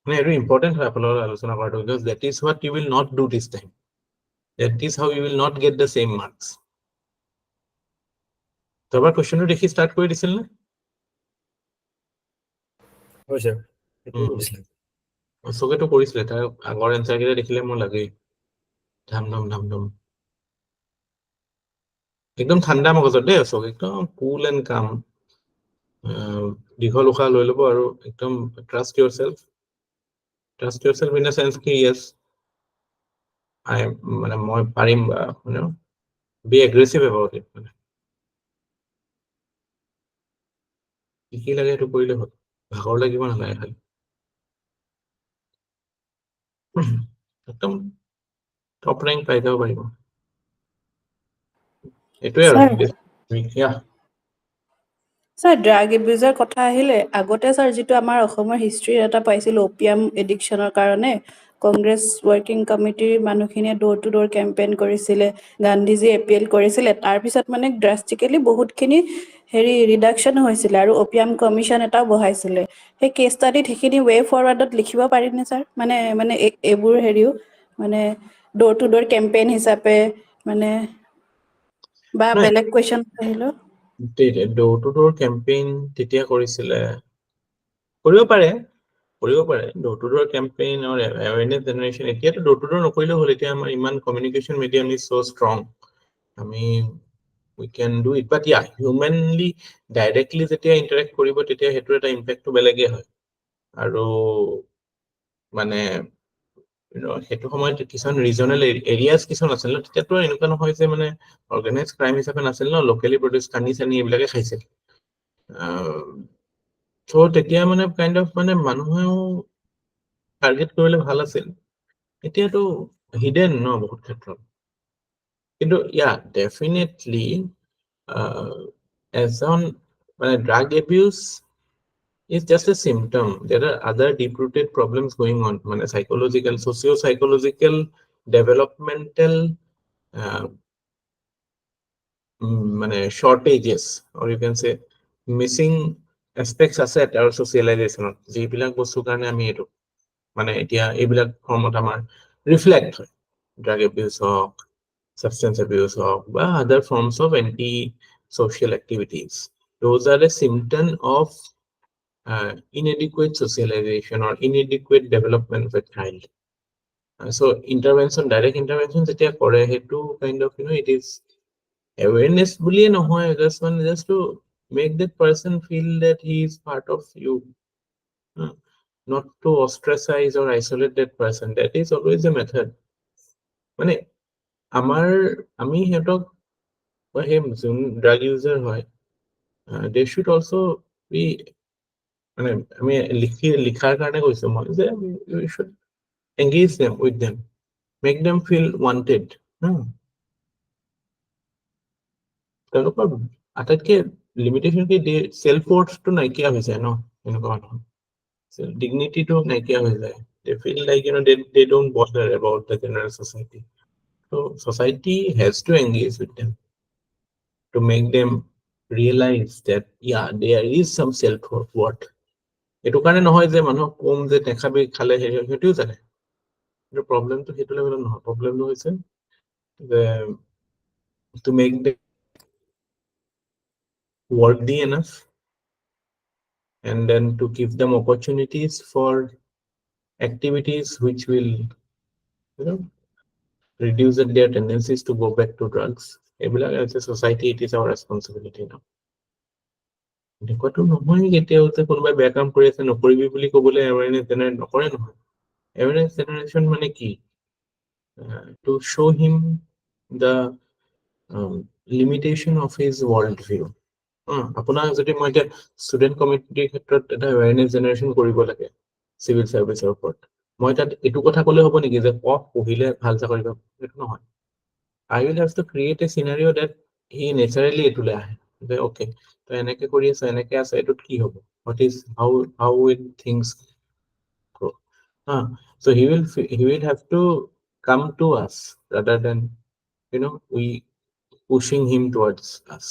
মানে এইটো ইম্পৰ্টেণ্ট হয় আপোনাৰ আলোচনা কৰাটো because that is what you will not do this time that is how you will not get the same marks তবাৰ কোৱেশ্চনটো দেখি ষ্টাৰ্ট কৰি দিছিল নে হৈছে সেইটো কৰিছিলে চবেতো কৰিছিলে তাৰ আগৰ এনচাৰ কেইটা দেখিলে মোৰ লাগেই ধাম একদম ঠাণ্ডা মগজত দেই চব একদম কুল এণ্ড কাম দীঘল উশাহ লৈ ল'ব আৰু একদম trust yourself in the sense কি য়েছ মানে মই পাৰিম বা বি এগ্ৰেছিভ এবাউট ইট মানে কি লাগে সেইটো কৰিলে হ'ল ভাগৰ লাগিব নালাগে খালি একদম টপ ৰেংক পাই যাব পাৰিব এইটোৱে Sir. আৰু yeah. ছাৰ ড্ৰাগ এবিউজৰ কথা আহিলে আগতে ছাৰ যিটো আমাৰ অসমৰ হিষ্ট্ৰীৰ এটা পাইছিলোঁ অপিয়াম এডিকশ্যনৰ কাৰণে কংগ্ৰেছ ৱৰ্কিং কমিটিৰ মানুহখিনিয়ে ড'ৰ টু ড'ৰ কেম্পেইন কৰিছিলে গান্ধীজী এপিল কৰিছিলে তাৰপিছত মানে ড্ৰাষ্টিকেলি বহুতখিনি হেৰি ৰিডাকশ্যন হৈছিলে আৰু অপিয়াম কমিশ্যন এটাও বহাইছিলে সেই কেছ ষ্টাডিত সেইখিনি ৱে ফৰৱাৰ্ডত লিখিব পাৰিমনে ছাৰ মানে এইবোৰ হেৰিও মানে ড'ৰ টু ড'ৰ কেম্পেইন হিচাপে মানে বা নাই, বেলেগ কুৱেশ্যন আহিলেও ড'ৰ টু ড'ৰ কেম্পেইন তেতিয়া কৰিছিলে, কৰিব পাৰে ড'ৰ টু ড'ৰ কেম্পেইন আৰু এৱেৰনেছ জেনেৰেশ্যন। এতিয়াতো ড'ৰ টু ড'ৰ নকৰিলেও হ'ল, এতিয়া আমাৰ ইমান communication medium is so' strong, আমি we can do it. But yeah, হিউমেনলি directly যেতিয়া ইণ্টাৰেক্ট কৰিব তেতিয়া সেইটো এটা ইম্পেক্টটো বেলেগেই হয়। আৰু মানে সেইটো সময়ত কিছুমান ৰিজনেল এৰিয়াজ কিছুমান আছিল ন, তেতিয়াতো এনেকুৱা নহয় যে মানে অৰ্গেনাইজ ক্ৰাইম হিচাপে নাছিল ন, লোকেলি প্ৰডিউচ কানি চানি এইবিলাকে খাইছিল। চ' তেতিয়া মানে কাইণ্ড অফ মানে মানুহেও টাৰ্গেট কৰিলে ভাল আছিল। এতিয়াতো হিডেন ন বহুত ক্ষেত্ৰত। কিন্তু ইয়া ডেফিনেটলি এজন মানে drug abuse is just a symptom. There are other deep-rooted problems going on, মানে psychological, socio-psychological, developmental মানে shortages, or you can say missing aspects আছে আৰু socializationত, যিবিলাক বস্তুৰ কাৰণে আমি এইটো মানে এতিয়া এইবিলাক ফৰ্মত আমাৰ ৰিফ্লেক্ট হয়। ড্ৰাগ এবিউজ হওক, substance abuse হওক বা other forms of anti-social activities. Those are a symptom of inadequate socialization or inadequate development of a child. So intervention, direct intervention যেতিয়া কৰে সেইটো kind of it is awareness বুলিয়ে নহয়, just to make that person feel that he is part of you, not to ostracize or isolate that person. That is always a method. মানে আমি সিহঁতক বা সেই যোন ড্ৰাগ ইউজাৰ হয়, they should also be মানে আমি লিখাৰ কাৰণে কৈছো মই যে we should engage them with them, make them feel wanted. তেওঁলোকৰ আটাইতকৈ লিমিটেশ্যন কি চেল্ফ ৱৰ্থটো নাইকিয়া হৈ যায় ন, এনেকুৱা মানুহ ডিগনিটিটো নাইকিয়া হৈ যায়। They feel like they don't bother about the general society. So society has to engage with them to make them realize that yeah, there is some self-worth. এইটো কাৰণে নহয় যে মানুহক কম যে নেখাবি, খালে হেৰি সেইটোও জানে, কিন্তু প্ৰব্লেমটো সেইটো লেভেলত নহয়। প্ৰব্লেমটো হৈছে যে to make them worthy enough and then to give them opportunities for activities which will reduce their tendencies to go back to drugs. এইবিলাক as a society it is our responsibility now. এনেকুৱাটো নহয় কেতিয়াও যে কোনোবাই বেয়া কাম কৰি আছে নকৰিবি বুলি ক'বলৈ এৱেৰনেছ জেনেৰেট নকৰে নহয়। এৱেৰনেছ জেনেৰেশ্যন মানে কি? To show him the limitation of his world view. আপোনাক যদি মই এতিয়া ষ্টুডেণ্ট কমিউনিটিৰ ক্ষেত্ৰত এটা এৱেৰনেছ জেনেৰেশ্যন কৰিব লাগে চিভিল চাৰ্ভিচৰ ওপৰত, মই তাত এইটো কথা ক'লে হ'ব নেকি যে পঢ়িলে ভাল চাকৰি পাব? সেইটো নহয়। I will have to create a scenario that he naturally এইটোলৈ আহে যে অ'কে তই এনেকে কৰি আছ, এনেকে আছে, এইটোত কি হ'ব? What is how will things grow? So he will have to come to us rather than we pushing him towards us.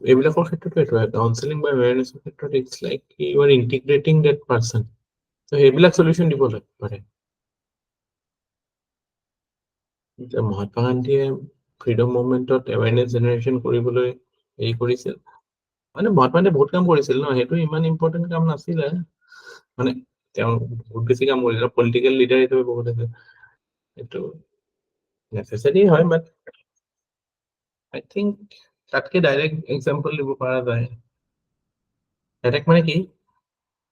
এইবিলাকৰ ক্ষেত্ৰতো এইটো কাউন্সেলিং বা এৱেৰনেছৰ ক্ষেত্ৰত it's like you are integrating that person. So' সেইবিলাক চলিউশ্যন দিব পাৰে। মহাত্মা গান্ধীয়ে ফ্ৰীডম মুভমেণ্টত এৱেৰনেছ জেনেৰেশ্যন কৰিবলৈ হেৰি কৰিছিল, মানে মহাত্মা গান্ধীয়ে বহুত কাম কৰিছিল ন, সেইটো ইমান ইম্পৰ্টেণ্ট কাম নাছিলে। মানে তেওঁ বহুত বেছি কাম কৰিছিল, পলিটিকেল লিডাৰ হিচাপে বহুত আছে, এইটো নেচেচাৰী হয়। বাট আই থিংক তাতকে ডাইৰেক্ট এক্সাম্পল দিব পৰা যায়। ডাইৰেক্ট মানে কি?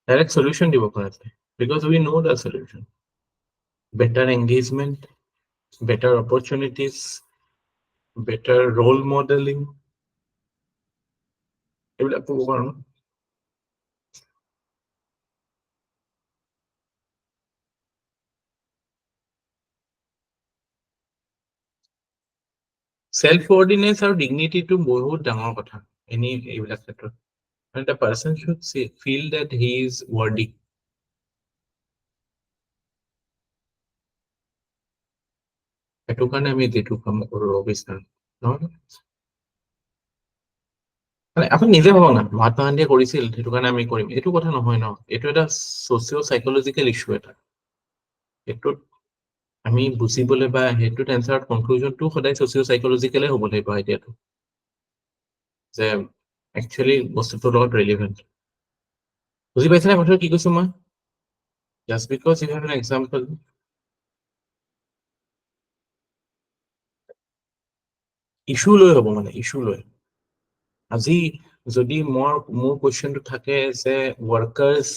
ডাইৰেক্ট সলিউশন দিব পৰা যায়, because we know the solution. Better engagement, better opportunities, better role modelling, এইবিলাক ক'ব পাৰোঁ। Self worthiness আৰু dignity to বহুত ডাঙৰ কথা এইবিলাক ক্ষেত্ৰত and the person should feel that he is worthy. সেইটো কাৰণে আমি যিটো কাম কৰিব বিচাৰো নহয় মানে আপুনি নিজে ভাবক না মহাত্মা গান্ধীয়ে কৰিছিল সেইটো কাৰণে আমি কৰিম এইটো কথা নহয় ন এইটো এটা ছচিঅ' চাইকলজিকেল ইছ্যু এটা এইটোত আমি বুজিবলৈ বা সেইটোত এনচাৰত কনক্লুজনটো সদায় ছচিঅ' চাইকলজিকেলে হ'ব লাগিব আইডিয়াটো যে একচুৱেলি বস্তুটোৰ লগত ৰেলিভেণ্ট বুজি পাইছেনে কথাটো কি কৈছো মই just because you have an example issue লৈ হ'ব মানে ইছ্যু লৈ আজি যদি মোৰ কুৱেশ্যনটো থাকে যে ৱৰ্কাৰ্ছ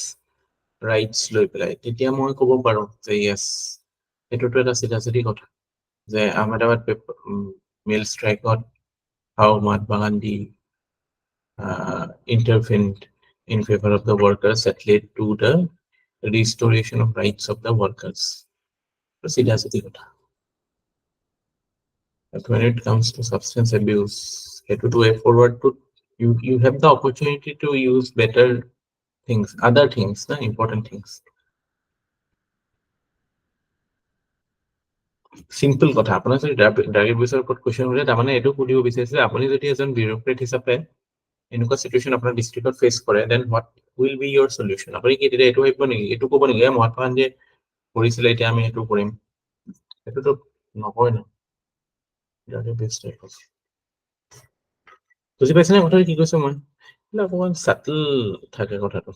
ৰাইটছ লৈ পেলাই তেতিয়া মই ক'ব পাৰো যে য়েছ এইটোতো এটা চিধা চিধি কথা যে আহমেদাবাদ মিল ষ্ট্ৰাইকত হাউ Mahatma Gandhi intervened in favor of the workers that led to the restoration of rights of the workers. চিধা চিধি কথা But when it comes to substance abuse, to way forward to you have the opportunity to use better things, other things, important things. Simple কথা আপোনাৰ যদি direct বেছৰ ওপৰত question হ'লে তাৰমানে এইটো সুধিব বিচাৰিছে আপুনি যদি এজন বিউৰোক্ৰেট হিচাপে এনেকুৱা চিটুৱেশ্যন আপোনাৰ ডিষ্ট্ৰিক্টত ফেচ কৰে then what will be your solution আপুনি কি তেতিয়া এইটো ভাবিব নেকি এইটো ক'ব নেকি মহাত্মা গান্ধীয়ে কৰিছিলে এতিয়া আমি এইটো কৰিম এইটোতো নকয় ন বুজি পাইছেনে কথাটো কি কৈছো মই অকণমান চাটল থাকে কথাটো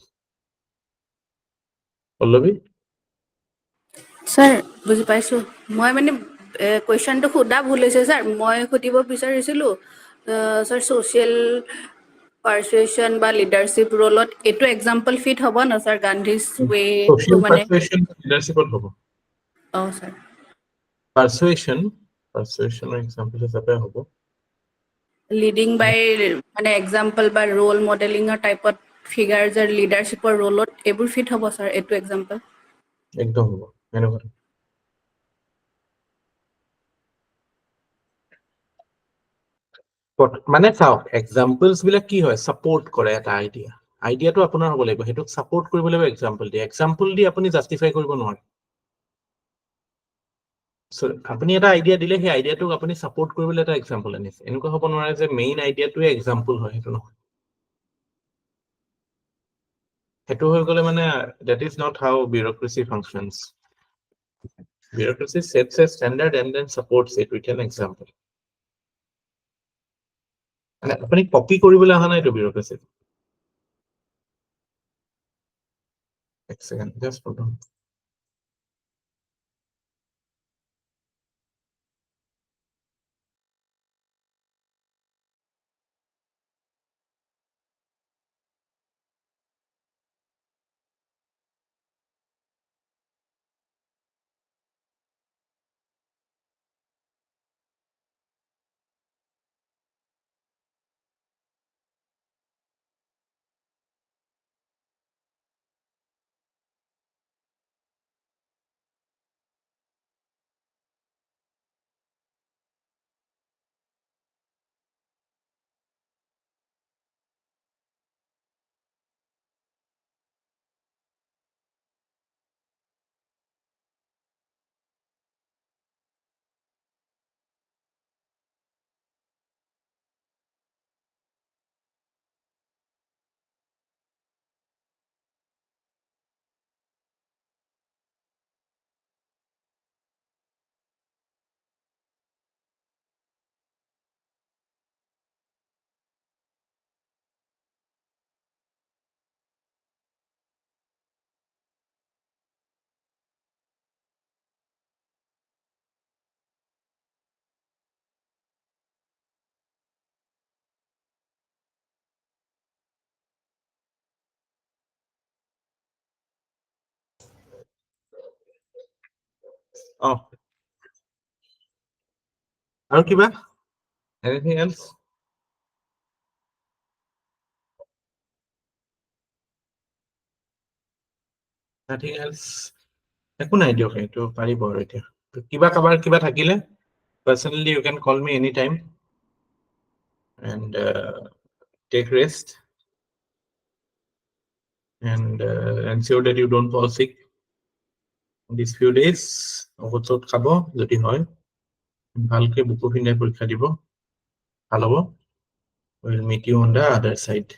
পল্লৱী ছাৰ বুজি পাইছোঁ মই মানে কুৱেশ্যনটো সোধা ভুল হৈছে ছাৰ মই সুধিব বিচাৰিছিলোঁ ছাৰ ছ'চিয়েল পাৰ্চুৱেশ্যন বা লিডাৰশ্বিপ ৰোলত এইটো এক্সাম্পল ফিট হ'ব ন ছাৰ গান্ধীজ ৱেটো social মানে persuasion leadership হ'ব অঁ ছাৰ persuasion example হিচাপে হ'ব লিডিং বাই মানে এক্সাম্পল বা ৰোল মডেলিঙৰ টাইপত ফিগাৰ যে লিডাৰশ্বিপৰ ৰোলত এইবোৰ ফিট হ'ব ছাৰ এইটো এক্সাম্পল একদম হ'ব এনেকুৱা মানে চাওক এক্সাম্পলছ বিলাক কি হয় সাপোৰ্ট কৰে এটা আইডিয়াটো আপোনাৰ হ'ব লাগিব সেইটোক সাপোৰ্ট কৰিব লাগিব এক্সাম্পল দি আপুনি জাষ্টিফাই কৰিব নোৱাৰে আপুনি এটা আইডিয়া দিলে সেই আইডিয়াটোক আপুনি সাপোৰ্ট কৰিবলৈ এটা এক্সাম্পল আনিছে এনেকুৱা হ'ব নোৱাৰে যে মেইন আইডিয়াটোৱে এক্সাম্পল হয় সেইটো নহয় সেইটো হৈ গ'লে মানে that is not how bureaucracy functions bureaucracy sets a standard and then supports it with an example মানে আপুনি কপি কৰিবলৈ অহা নাইতো bureaucracy এক সেকেন্ড জাস্ট hold on আৰু কিবা anything else nothing else একো নাই দিয়ক এইটো পাৰিব আৰু এতিয়া কিবা কাবাৰ কিবা থাকিলে Personally, you can call me anytime and take rest and ensure that you don't fall sick in these few days. ঔষধ খাব যদি হয় ভালকে বুকু পিন্ধাই পৰীক্ষা দিব ভাল হ'ব. We'll meet you on the other side.